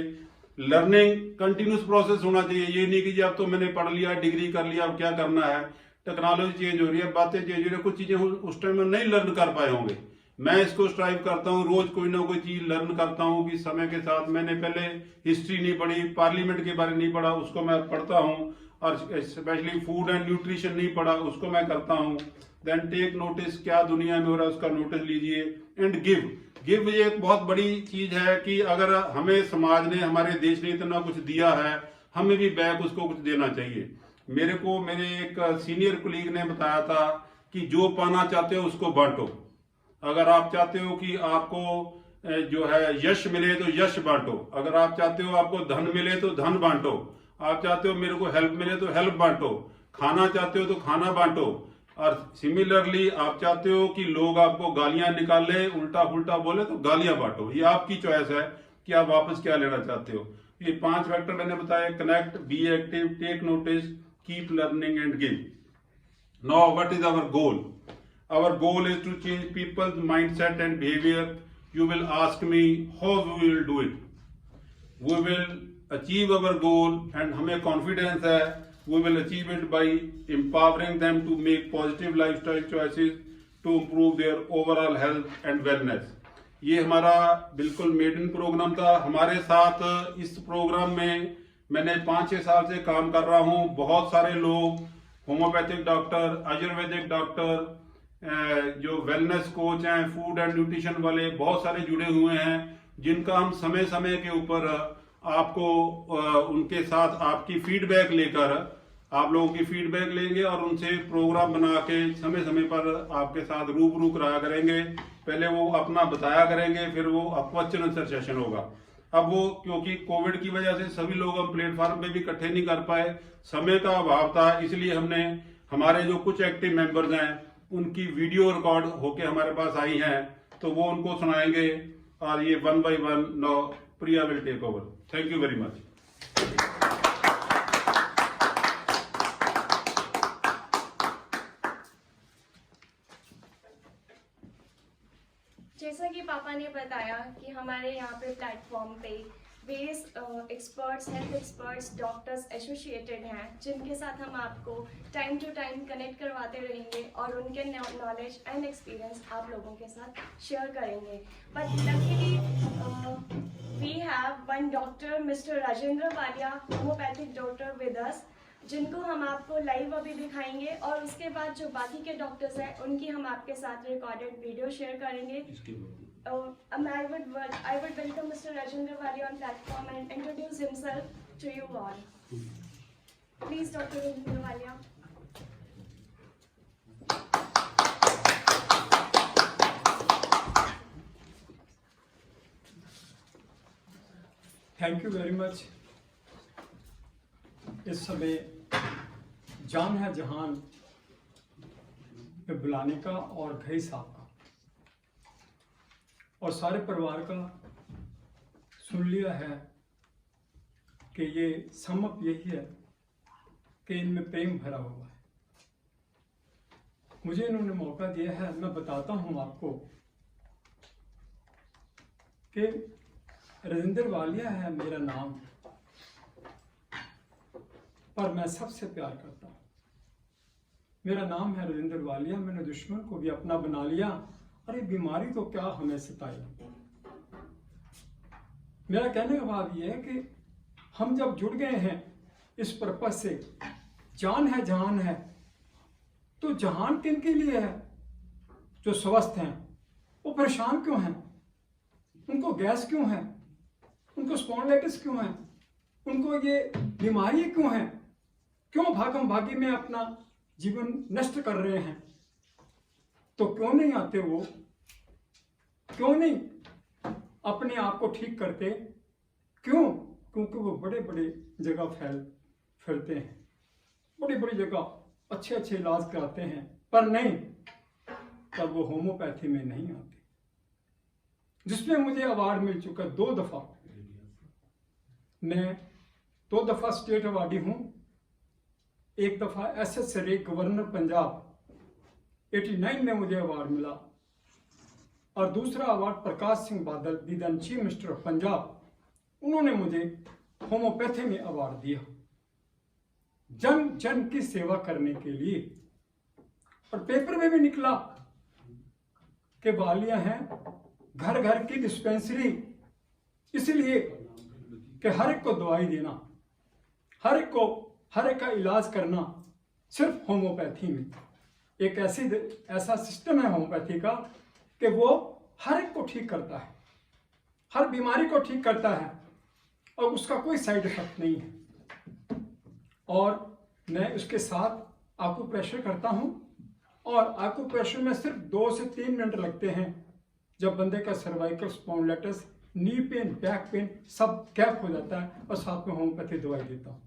लर्निंग कंटिन्यूस प्रोसेस होना चाहिए। ये नहीं कि जी अब तो मैंने पढ़ लिया, डिग्री कर लिया, अब क्या करना है। टेक्नोलॉजी चेंज हो रही है, बातें चेंज हो रही है, कुछ चीजें उस टाइम में नहीं लर्न कर पाए होंगे। मैं इसको स्ट्राइव करता हूँ, रोज कोई ना कोई चीज लर्न करता हूँ कि समय के साथ। मैंने पहले हिस्ट्री नहीं पढ़ी, पार्लियामेंट के बारे में नहीं पढ़ा, उसको मैं पढ़ता हूँ। और स्पेशली फूड एंड न्यूट्रिशन नहीं पढ़ा, उसको मैं करता हूँ। देन टेक नोटिस, क्या दुनिया में हो रहा है उसका नोटिस लीजिए। एंड गिव ये एक बहुत बड़ी चीज है कि अगर हमें समाज ने, हमारे देश ने इतना कुछ दिया है, हमें भी बैक उसको कुछ देना चाहिए। मेरे एक सीनियर कुलीग ने बताया था कि जो पाना चाहते हो उसको बांटो। अगर आप चाहते हो कि आपको जो है यश मिले तो यश बांटो। अगर आप चाहते हो आपको धन मिले तो धन बांटो। आप चाहते हो मेरे को हेल्प मिले तो हेल्प बांटो। खाना चाहते हो तो खाना बांटो। और सिमिलरली आप चाहते हो कि लोग आपको गालियां निकाले, उल्टा पुल्टा बोले, तो गालियां बांटो। ये आपकी चॉइस है कि आप वापस क्या लेना चाहते हो। ये 5 फैक्टर मैंने बताया, connect, be active, take notice, keep learning and give. Now what is our goal? Our goal is to change people's mindset and behaviour. You will ask me how we will do it. We will achieve our goal and हमें confidence है we will achieve it by empowering them to make positive lifestyle choices to improve their overall health and wellness। ये हमारा बिल्कुल maiden programme था। हमारे साथ इस programme में मैंने 5-6 साल से काम कर रहा हूँ। बहुत सारे लोग, होम्योपैथिक डॉक्टर, आयुर्वेदिक डॉक्टर, जो वेलनेस कोच हैं, फूड एंड न्यूट्रिशन वाले, बहुत सारे जुड़े हुए हैं, जिनका हम समय समय के ऊपर आपको उनके साथ आपकी फीडबैक लेकर, आप लोगों की फीडबैक लेंगे और उनसे प्रोग्राम बना के समय समय पर आपके साथ रूबरू कराया करेंगे। पहले वो अपना बताया करेंगे, फिर वो क्वेश्चन आंसर सेशन होगा। अब वो क्योंकि कोविड की वजह से सभी लोग हम प्लेटफॉर्म पे भी इकट्ठे नहीं कर पाए, समय का अभाव था, इसलिए हमने हमारे जो कुछ एक्टिव मेंबर्स हैं उनकी वीडियो रिकॉर्ड होके हमारे पास आई हैं, तो वो उनको सुनाएंगे और ये 1 by 1 now Priya will take over. Thank you very much. जैसा कि पापा ने बताया कि हमारे यहाँ पे प्लेटफॉर्म पे various experts, health experts, doctors associated हैं, जिनके साथ हम आपको टाइम टू टाइम कनेक्ट करवाते रहेंगे और उनके नॉलेज एंड एक्सपीरियंस आप लोगों के साथ शेयर करेंगे। But luckily we have one doctor, mister Rajendra Walia, homeopathic doctor with us, जिनको हम आपको लाइव अभी दिखाएंगे और उसके बाद जो बाकी के डॉक्टर्स हैं उनकी हम आपके साथ रिकॉर्डेड वीडियो शेयर करेंगे। I would welcome Mr. Rajendra Walia on platform and introduce himself to you all. Please, Dr. Rajendra Walia. Thank you very much. इस समय जान है जहान पे बुलाने का और घई साहब का और सारे परिवार का सुन लिया है कि ये समअप यही है कि इनमें प्रेम भरा हुआ है। मुझे इन्होंने मौका दिया है, मैं बताता हूँ आपको कि राजेंद्र वालिया है मेरा नाम, पर मैं सबसे प्यार करता हूँ। मेरा नाम है राजेंद्र वालिया, मैंने दुश्मन को भी अपना बना लिया। अरे बीमारी तो क्या हमें सताई। मेरा कहने का भाव ये है कि हम जब जुड़ गए हैं इस पर्पज से, जान है जहान है, तो जहान किन के लिए है? जो स्वस्थ हैं वो परेशान क्यों हैं? उनको गैस क्यों है? उनको स्पॉन्डिलाइटिस क्यों है? उनको ये बीमारी क्यों है? क्यों भागम भागी में अपना जीवन नष्ट कर रहे हैं? तो क्यों नहीं आते वो? क्यों नहीं अपने आप को ठीक करते? क्यों? क्योंकि वो बड़े बड़े जगह फैलते हैं, बड़ी बड़ी जगह अच्छे अच्छे इलाज कराते हैं, पर नहीं, तब वो होम्योपैथी में नहीं आते। जिसमें मुझे अवार्ड मिल चुका 2 दफा। मैं 2 दफा स्टेट अवार्डी हूं। एक दफा SS रे गवर्नर पंजाब 89 में मुझे अवार्ड मिला और दूसरा award Prakash Singh Badal, the chief minister of Punjab, उन्होंने मुझे होम्योपैथी में अवार्ड दिया जन जन की सेवा करने के लिए। और पेपर में भी निकला कि वालिया हैं घर घर की डिस्पेंसरी, इसलिए कि हर एक को दवाई देना, हर एक का इलाज करना सिर्फ होम्योपैथी में। एक ऐसा सिस्टम है होम्योपैथी का कि वो हर एक को ठीक करता है, हर बीमारी को ठीक करता है और उसका कोई साइड इफेक्ट नहीं है। और मैं उसके साथ आकुप्रेशर करता हूं और आकुप्रेशर में सिर्फ 2 से 3 मिनट लगते हैं। जब बंदे का cervical spondylitis, knee pain, back pain सब कैप हो जाता है और साथ में होम्योपैथी दवाई देता हूं।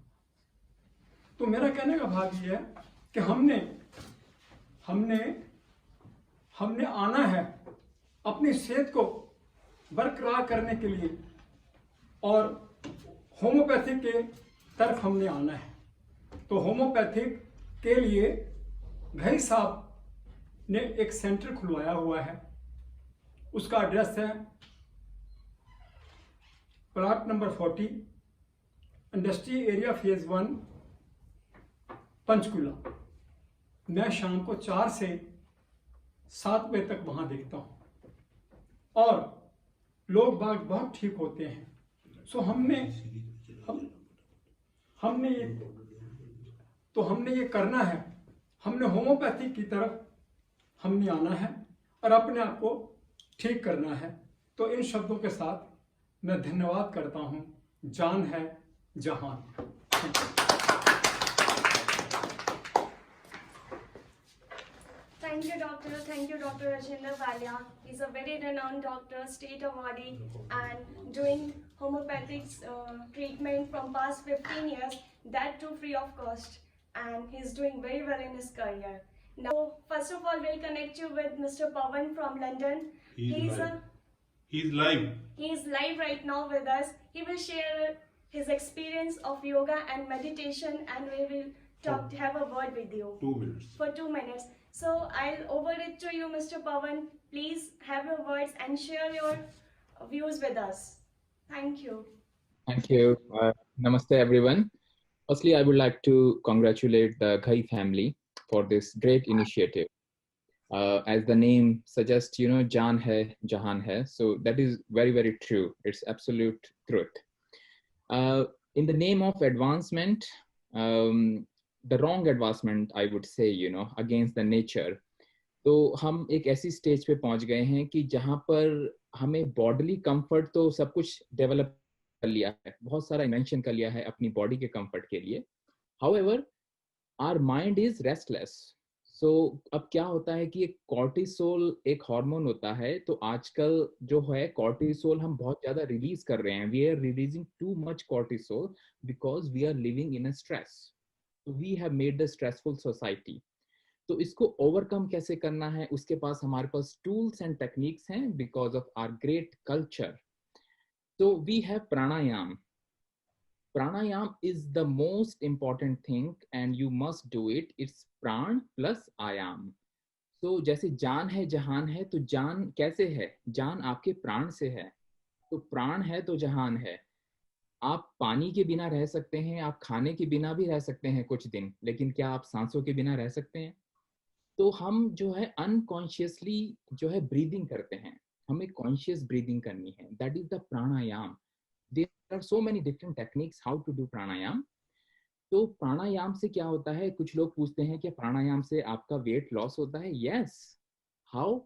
तो मेरा कहने का भाग ये है कि हमने आना है अपनी सेहत को बरकरार करने के लिए और होम्योपैथी के तरफ हमने आना है। तो होम्योपैथिक के लिए घई साहब ने एक सेंटर खुलवाया हुआ है। उसका एड्रेस है plot number 40, industry area phase 1, Panchkula. मैं शाम को 4 से 7 बजे तक वहां देखता हूं और लोग बाग बहुत ठीक होते हैं। सो हमने ये करना है, हमने होम्योपैथी की तरफ हमने आना है और अपने आप को ठीक करना है। तो इन शब्दों के साथ मैं धन्यवाद करता हूं। जान है जहान। Thank you, doctor. Thank you, Dr. Rajendra Walia. He's a very renowned doctor, state awardee, and doing homeopathic treatment from past 15 years, that too free of cost. And he's doing very well in his career. Now, first of all, we'll connect you with Mr. Pawan from London. He's live. He's live. He is live right now with us. He will share his experience of yoga and meditation, and we will have a word with you 2 minutes. for 2 minutes. So I'll over it to you, Mr. Pawan. Please have your words and share your views with us. Thank you. Thank you. Namaste, everyone. Firstly, I would like to congratulate the Ghai family for this great initiative. As the name suggests, Jaan hai, Jahan hai. So that is very, very true. It's absolute truth. In the name of advancement, the wrong advancement, I would say, against the nature. तो हम एक ऐसी stage पे पहुंच गए हैं कि जहां पर हमें बॉडीली कंफर्ट तो सब कुछ डेवलप कर लिया है, बहुत सारा इन्वेंशन कर लिया है अपनी बॉडी के कंफर्ट के लिए. However our mind is restless. So अब क्या होता है कि एक कॉर्टिसोल एक हार्मोन होता है. तो आजकल जो है कॉर्टिसोल हम बहुत ज्यादा रिलीज कर रहे हैं. We are releasing too much cortisol because we are living in a stress. We have made the stressful society. तो इसको ओवरकम कैसे करना है, उसके पास हमारे पास टूल्स एंड टेक्निक्स हैं because of our great culture. So we have pranayam. Pranayam is the most important thing and you must do it. It's pran plus ayam. So जैसे जान है जहान है, तो जान कैसे है? जान आपके प्राण से है. तो प्राण है तो जहान है. आप पानी के बिना रह सकते हैं, आप खाने के बिना भी रह सकते हैं कुछ दिन, लेकिन क्या आप सांसों के बिना रह सकते हैं? तो हम जो है अनकॉन्शियसली जो है ब्रीदिंग करते हैं. हमें कॉन्शियस ब्रीदिंग करनी है. That is the pranayama. There are so many different techniques how to do pranayama. तो प्राणायाम से क्या होता है? कुछ लोग पूछते हैं कि प्राणायाम से आपका वेट लॉस होता है. Yes. How?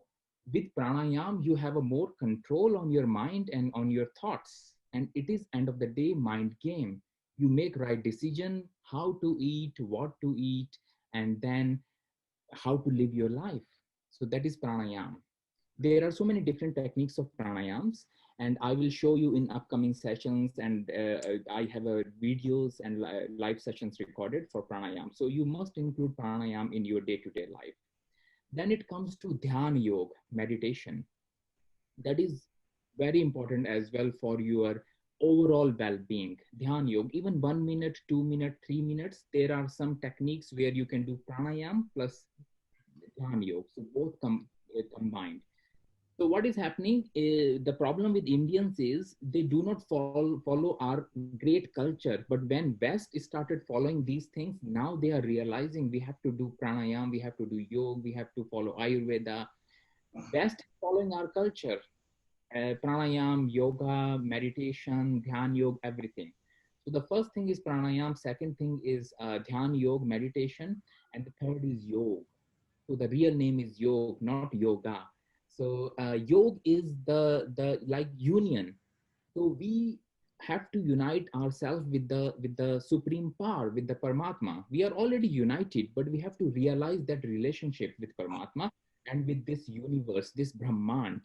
With pranayama you have a more control on your mind and on your thoughts, and it is end of the day mind game. You make right decision how to eat, what to eat, and then how to live your life. So that is pranayam. There are so many different techniques of pranayams, and I will show you in upcoming sessions, and I have videos and live sessions recorded for pranayam. So you must include pranayam in your day-to-day life. Then it comes to dhyan yoga, meditation. That is very important as well for your overall well-being. Dhyan yoga, even 1 minute, 2 minutes, 3 minutes, there are some techniques where you can do pranayam plus dhyan yoga. So both combined. So what is happening is, the problem with Indians is they do not follow our great culture. But when West started following these things, now they are realizing we have to do pranayam, we have to do yoga, we have to follow Ayurveda. West is following our culture. Pranayam, yoga, meditation, dhyan yoga, everything. So the first thing is pranayam, second thing is dhyan yoga, meditation, and the third is yoga. So the real name is yoga, not yoga. So yoga is the like union. So we have to unite ourselves with the supreme power, with the Paramatma. We are already united, but we have to realize that relationship with Paramatma and with this universe, this Brahmand.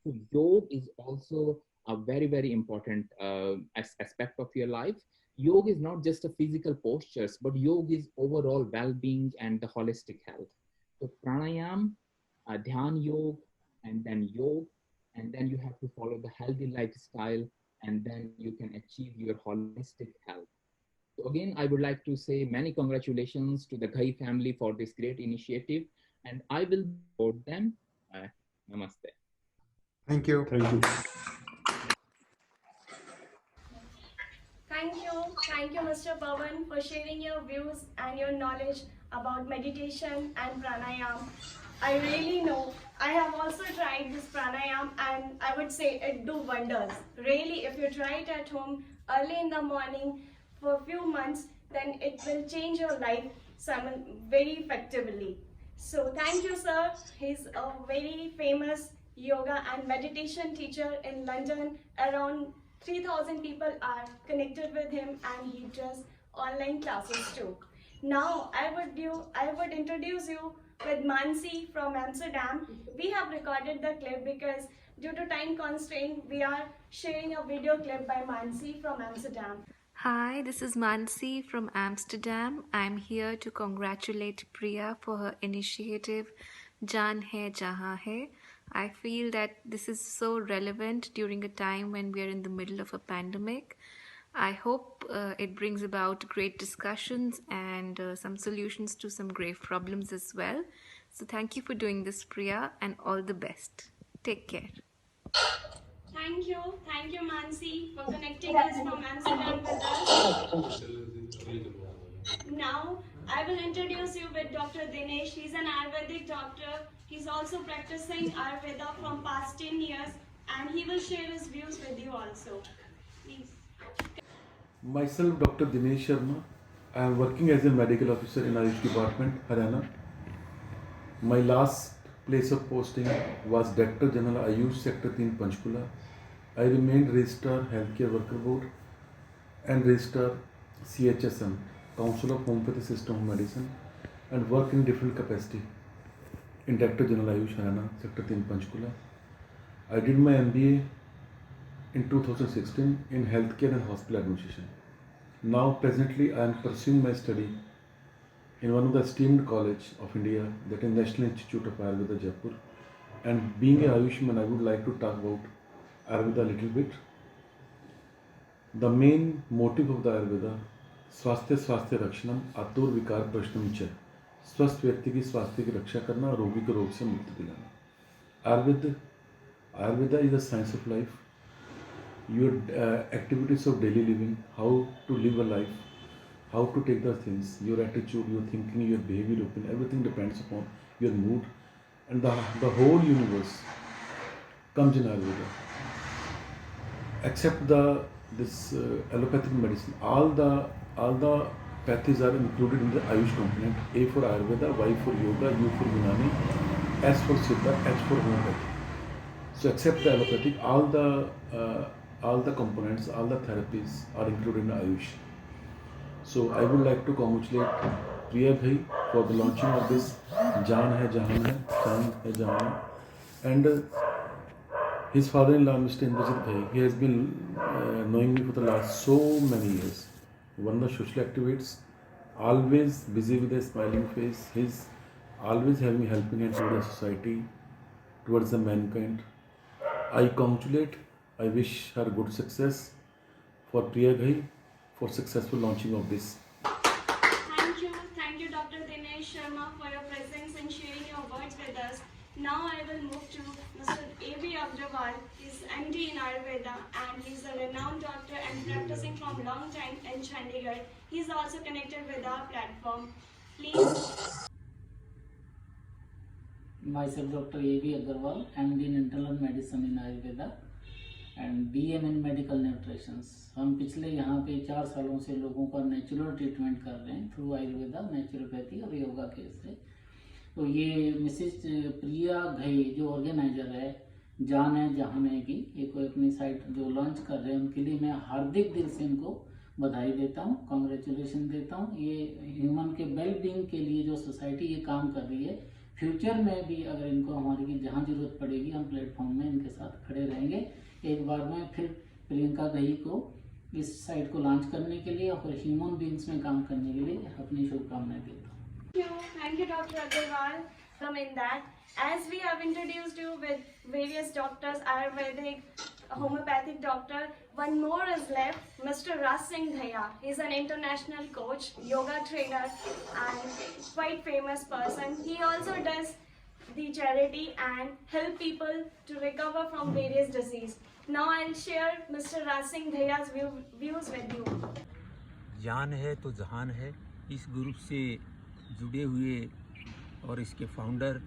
So yoga is also a very, very important aspect of your life. Yoga is not just a physical postures, but yoga is overall well-being and the holistic health. So pranayam, dhyan yoga, and then yoga, and then you have to follow the healthy lifestyle, and then you can achieve your holistic health. So again, I would like to say many congratulations to the Ghai family for this great initiative, and I will support them. Namaste. Thank you. Thank you. Thank you, Mr. Pawan, for sharing your views and your knowledge about meditation and pranayam. I really know. I have also tried this pranayam, and I would say it do wonders. Really, if you try it at home early in the morning for a few months, then it will change your life very effectively. So thank you, sir. He's a very famous yoga and meditation teacher in London. Around 3,000 people are connected with him, and he does online classes too. Now I would introduce you with Mansi from Amsterdam. We have recorded the clip because due to time constraint, we are sharing a video clip by Mansi from Amsterdam. Hi, this is Mansi from Amsterdam. I'm here to congratulate Priya for her initiative Jaan Hai Jahan Hai. I feel that this is so relevant during a time when we are in the middle of a pandemic. I hope it brings about great discussions and some solutions to some grave problems as well. So, thank you for doing this, Priya, and all the best. Take care. Thank you, Mansi, for connecting us from Amsterdam with us. Now, I will introduce you with Dr. Dinesh. He's an Ayurvedic doctor. He's also practicing Ayurveda from past 10 years, and he will share his views with you also. Please. Myself, Dr. Dinesh Sharma. I am working as a medical officer in Ayush Department, Haryana. My last place of posting was Director General Ayush Sector 3 Panchkula. I remained Registrar Healthcare Worker Board and Registrar CHSM, Council of Homeopathy System of Medicine, and work in different capacity in Director General Ayush Haryana Sector 3 Panchkula. I did my MBA in 2016 in Healthcare and Hospital Administration. Now presently I am pursuing my study in one of the esteemed college of India, that is National Institute of Ayurveda, Jaipur. And being a Ayushman, I would like to talk about Ayurveda a little bit. The main motive of the Ayurveda, स्वास्थ्य रक्षणम आतुर विकार प्रश्नम च, स्वस्थ व्यक्ति की स्वास्थ्य की रक्षा करना, रोगी को रोग से मुक्ति दिलाना. Ayurveda is the science of life. Your activities of daily living, how to live a life, how to take the things, your attitude, your thinking, your behavior, opinion, everything depends upon your mood, and the whole universe comes in Ayurveda. Except this allopathic medicine, all the pathies are included in the Ayush component. A for Ayurveda, Y for Yoga, U for Unani, S for Siddha, H for homeopathy. So except the allopathic, all the components, all the therapies are included in Ayush. So I would like to congratulate Priya Bhai for the launching of this Jaan Hai Jahan Hai, and his father-in-law, Mr. Indrajit Bhai, he has been knowing me for the last so many years. One of the social activists, always busy with a smiling face. He's always having a helping hand towards the society, towards the mankind. I congratulate, I wish her good success for Priya Bhai for successful launching of this. Thank you, Dr. Dinesh Sharma, for your presence and sharing your words with us. Now I will move to Mr. A.B. Agrawal. He's MD in Ayurveda and he's a renowned doctor and practicing from long time in Chandigarh. He's also connected with our platform. Please. Myself, Dr. A.B. Agrawal, MD in Internal Medicine in Ayurveda and BM in Medical Nutrition. हम पिछले यहाँ पे 4 सालों से लोगों का natural treatment कर रहे हैं थ्रू आयुर्वेदा, नेचुरोपैथी और योगा के से. तो ये मिसेस प्रिया घई जो ऑर्गेनाइजर है जान है जहान है की, ये कोई अपनी साइट जो लॉन्च कर रहे हैं, उनके लिए मैं हार्दिक दिल से इनको बधाई देता हूँ, कॉन्ग्रेचुलेशन देता हूँ. ये ह्यूमन के वेल बीइंग के लिए जो सोसाइटी ये काम कर रही है, फ्यूचर में भी अगर इनको हमारी की जहाँ जरूरत पड़ेगी हम प्लेटफॉर्म में इनके साथ खड़े रहेंगे. एक बार मैं फिर प्रियंका घई को इस साइट को लॉन्च करने के लिए और ह्यूमन बीइंग्स में काम करने के लिए अपनी शुभकामनाएं देता हूँ. Thank you, Dr. Agrawal. In that, as we have introduced you with various doctors, Ayurvedic, homeopathic doctor, one more is left, Mr. Ras Singh Dhaya. He's an international coach, yoga trainer, and quite famous person. He also does the charity and help people to recover from various disease. Now I'll share Mr. Ras Singh Dhaya's views with you. जान है तो जहान है, इस group से जुड़े हुए और इसके फाउंडर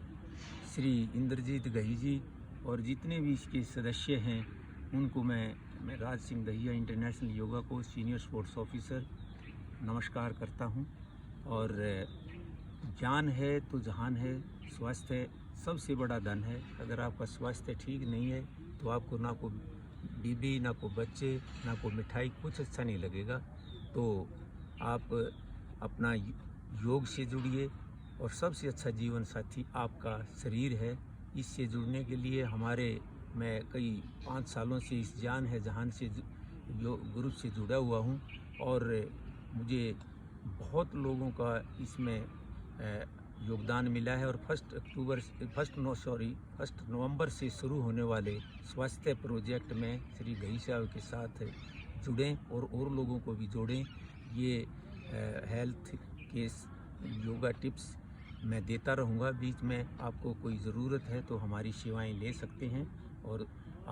श्री इंद्रजीत घई जी और जितने भी इसके सदस्य हैं उनको मैं Raj Singh Dahiya international yoga coach senior sports officer नमस्कार करता हूं. और जान है तो जहान है, स्वास्थ्य सबसे बड़ा धन है. अगर आपका स्वास्थ्य ठीक नहीं है तो आपको ना को बीबी, ना को बच्चे, ना को मिठाई, कुछ अच्छा नहीं लगेगा. तो आप अपना योग से जुड़िए और सबसे अच्छा जीवन साथी आपका शरीर है. इससे जुड़ने के लिए मैं कई 5 सालों से इस जान है जहान से ग्रुप से जुड़ा हुआ हूं और मुझे बहुत लोगों का इसमें योगदान मिला है और फर्स्ट नवंबर से शुरू होने वाले स्वास्थ्य प्रोजेक्ट में श्री घई साहब के साथ जुड़ें और लोगों को भी जोड़ें। ये हेल्थ के योगा टिप्स मैं देता रहूँगा बीच में। आपको कोई ज़रूरत है तो हमारी सेवाएं ले सकते हैं और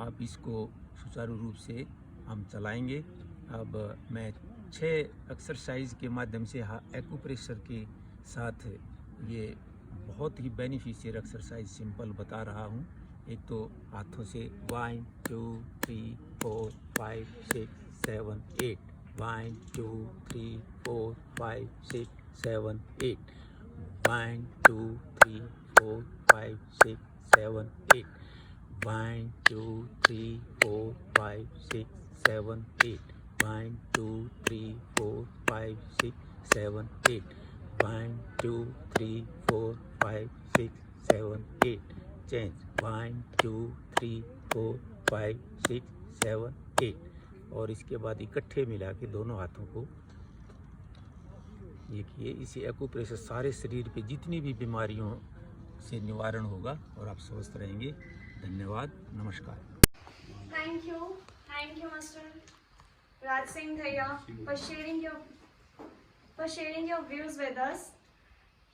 आप इसको सुचारू रूप से हम चलाएंगे। अब मैं 6 एक्सरसाइज के माध्यम से एक्यूप्रेशर के साथ ये बहुत ही बेनिफिशियल एक्सरसाइज सिंपल बता रहा हूँ। एक तो हाथों से 1 2 3 4 5 6 7 8, 1 2 3 4 5 6 7 8, 1 2 3 4 5 6 7 8, 1 2 3 4 5 6 7 8, 1 2 3 4 5 6 7 8, 1 2 3 4 5 6 7 8, change 1 2 3 4 5 6 7 8 और इसके बाद इकट्ठे मिला के दोनों हाथों को ये किए। इसे एक्यूप्रेशर सारे शरीर पे जितनी भी बीमारियों से निवारण होगा और आप स्वस्थ रहेंगे। धन्यवाद, नमस्कार। Thank you, Mr. Raj Singh Dhaya, for sharing your views with us.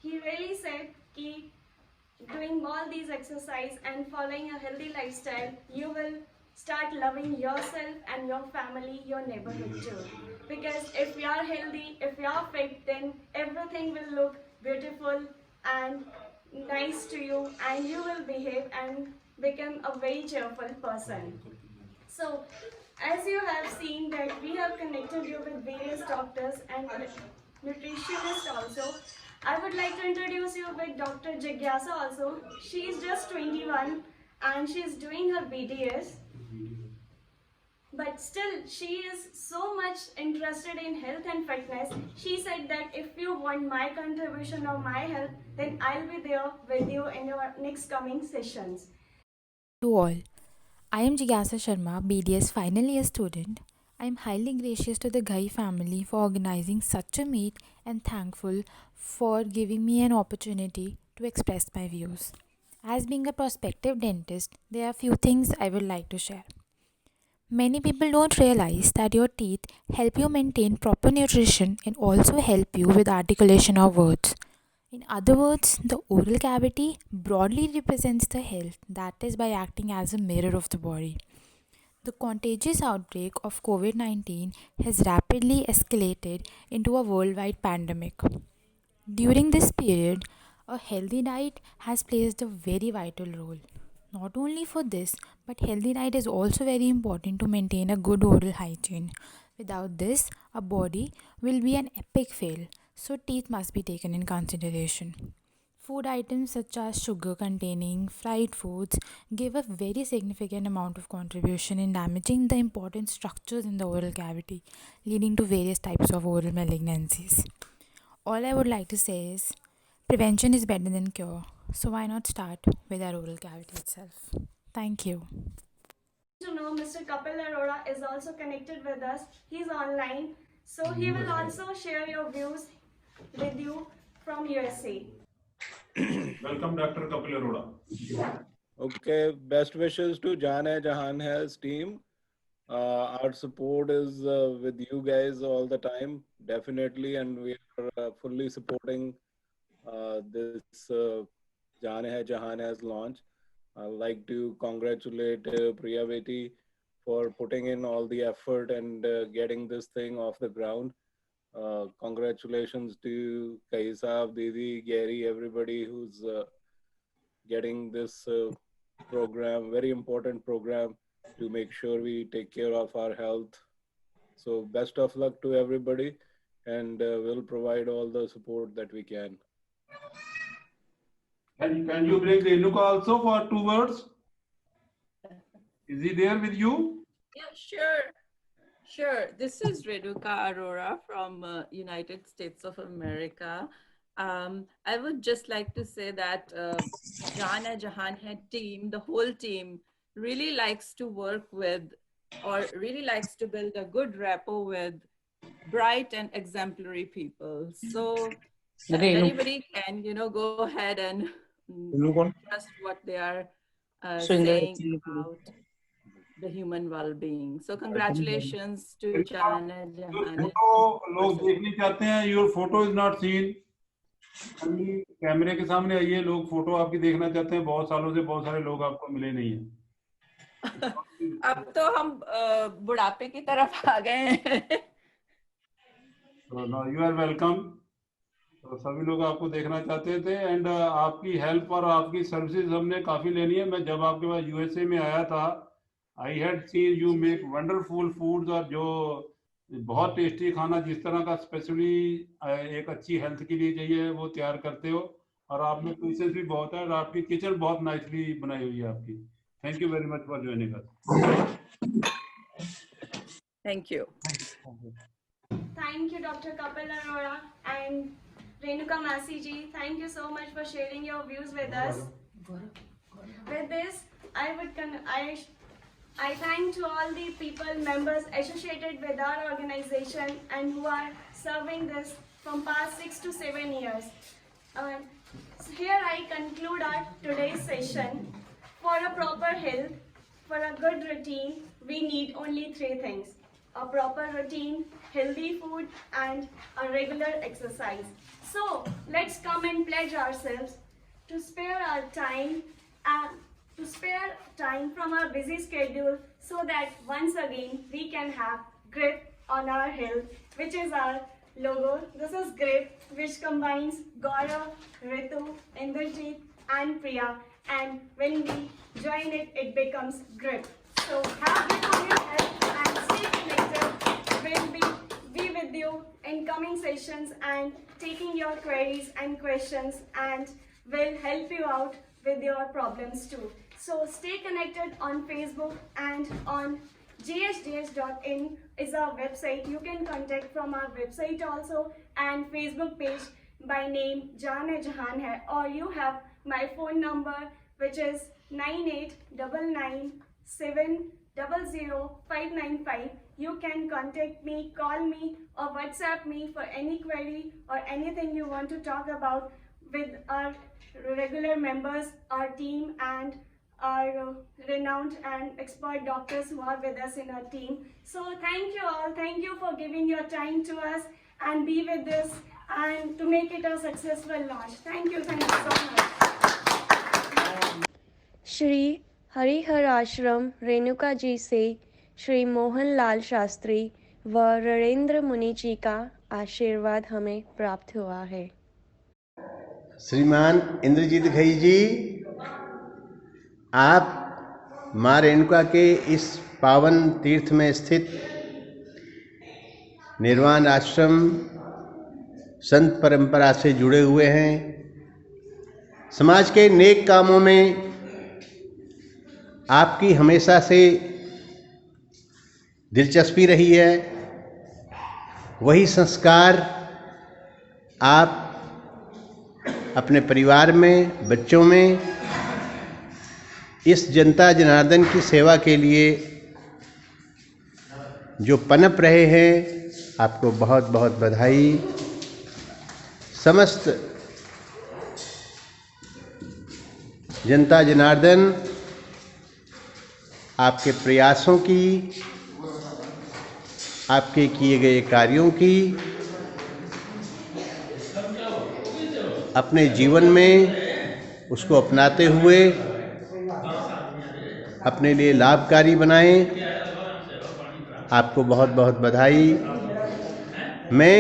He really said कि doing all these exercise and following a healthy lifestyle, you will start loving yourself and your family, your neighborhood too. Because if you are healthy, if you are fit, then everything will look beautiful and nice to you, and you will behave and become a very cheerful person. So, as you have seen that we have connected you with various doctors and nutritionists also, I would like to introduce you with Dr. Jigyasa also. She is just 21 and she is doing her BDS. But still, she is so much interested in health and fitness. She said that if you want my contribution or my help, then I'll be there with you in your next coming sessions. To all, I am Jigyasa Sharma, BDS final year student. I am highly gracious to the Ghai family for organizing such a meet and thankful for giving me an opportunity to express my views. As being a prospective dentist, there are few things I would like to share. Many people don't realize that your teeth help you maintain proper nutrition and also help you with articulation of words. In other words, the oral cavity broadly represents the health, that is by acting as a mirror of the body. The contagious outbreak of COVID-19 has rapidly escalated into a worldwide pandemic. During this period, a healthy diet has played a very vital role. Not only for this, but healthy diet is also very important to maintain a good oral hygiene. Without this, a body will be an epic fail, so teeth must be taken in consideration. Food items such as sugar-containing fried foods give a very significant amount of contribution in damaging the important structures in the oral cavity, leading to various types of oral malignancies. All I would like to say is, prevention is better than cure, so why not start with our oral cavity itself? Thank you. To know Mr. Kapil Arora is also connected with us. He's online, so he will also share your views with you from USA. Welcome, Dr. Kapil Arora. Okay, best wishes to Jaan Hai Jahaan Hai's team. Our support is with you guys all the time, definitely, and we are fully supporting this Jaan Hai Jahaan Hai's launch. I'd like to congratulate Priya Beti for putting in all the effort and getting this thing off the ground. Congratulations to Kai Saab, Didi, Gary, everybody who's getting this program, very important program to make sure we take care of our health. So best of luck to everybody, and we'll provide all the support that we can. And can you bring Renuka also for 2 words? Is he there with you? Yeah, sure. Sure. This is Renuka Arora from United States of America. I would just like to say that Jaan Hai Jahaan Hai team, the whole team, really likes to work with or really likes to build a good rapport with bright and exemplary people. So Renu. anybody can, go ahead and trust what they are saying about the human well-being. So congratulations to Jan hai Jahan hai. लोग देखने चाहते हैं, your photo is not seen. कैमरे के सामने आइए, लोग photo आपकी देखना चाहते हैं। बहुत सालों से बहुत सारे लोग आपको मिले नहीं है। अब तो हम बुढ़ापे की तरफ आ गए हैं। You are welcome. तो सभी लोग आपको देखना चाहते थे एंड आपकी हेल्प और आपकी सर्विसेज हमने काफी लेनी है। मैं जब आपके पास यूएसए में आया था, I had seen you make wonderful foods, और जो बहुत टेस्टी खाना जिस तरह का स्पेशली एक अच्छी हेल्थ के लिए चाहिए वो तैयार करते हो, और आप में पेशेंस भी बहुत है, और आपकी किचन बहुत नाइसली बनाई हुई है आपकी। Thank you very much for joining us. Thank you. Thank you, Dr. Kapil Arora and Renuka Masi ji. Thank you so much for sharing your views with us. With this, I thank to all the people, members associated with our organization and who are serving this from past 6 to 7 years. So here I conclude our today's session. For a proper health, for a good routine, we need only 3 things: a proper routine, healthy food, and a regular exercise. So let's come and pledge ourselves to spare our time from our busy schedule, so that once again we can have grip on our health, which is our logo. This is grip, which combines Gaurav, Ritu, Indrajit, and Priya, and when we join it, it becomes grip. So have grip on your health and stay connected. We'll be with you in coming sessions and taking your queries and questions, and will help you out with your problems too. So stay connected on Facebook, and on gsds.in is our website. You can contact from our website also, and Facebook page by name Jaan Hai Jahan Hai, or you have my phone number, which is 9899700595. You can contact me, call me, or WhatsApp me for any query or anything you want to talk about with our regular members, our team, and our renowned and expert doctors who are with us in our team. So thank you all. Thank you for giving your time to us and be with us and to make it a successful launch. Thank you so much. Shri Harihar आश्रम रेणुका जी से श्री मोहन लाल शास्त्री व नरेंद्र मुनि जी का आशीर्वाद हमें प्राप्त हुआ है। श्रीमान इंद्रजीत घई जी, आप माँ रेणुका के इस पावन तीर्थ में स्थित निर्वाण आश्रम संत परंपरा से जुड़े हुए हैं। समाज के नेक कामों में आपकी हमेशा से दिलचस्पी रही है। वही संस्कार आप अपने परिवार में, बच्चों में, इस जनता जनार्दन की सेवा के लिए जो पनप रहे हैं, आपको बहुत बहुत बधाई। समस्त जनता जनार्दन आपके प्रयासों की, आपके किए गए कार्यों की अपने जीवन में उसको अपनाते हुए अपने लिए लाभकारी बनाएं। आपको बहुत बहुत बधाई। मैं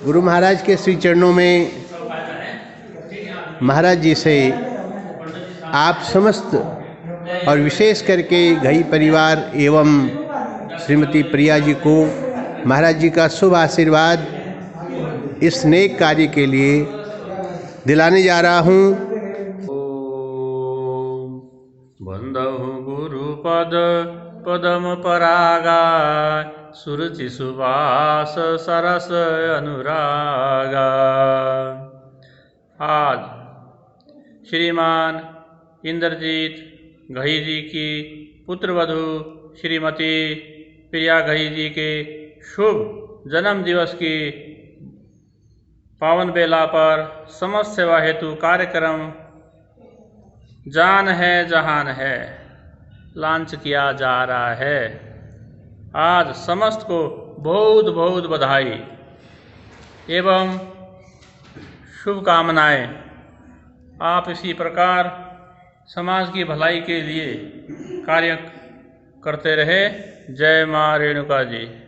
गुरु महाराज के श्री चरणों में महाराज जी से आप समस्त और विशेष करके घई परिवार एवं श्रीमती प्रिया जी को महाराज जी का शुभ आशीर्वाद इस नेक कार्य के लिए दिलाने जा रहा हूँ। बंदहु गुरुपद पदम परागा सुरुचि सुवास सरस अनुरागा। आज श्रीमान इंद्रजीत घई जी की पुत्रवधू श्रीमती प्रिया घई जी के शुभ जन्म दिवस की पावन बेला पर समस्त सेवा हेतु कार्यक्रम जान है जहान है लॉन्च किया जा रहा है। आज समस्त को बहुत बहुत बधाई एवं शुभकामनाएं। आप इसी प्रकार समाज की भलाई के लिए कार्य करते रहे। जय मां रेणुका जी।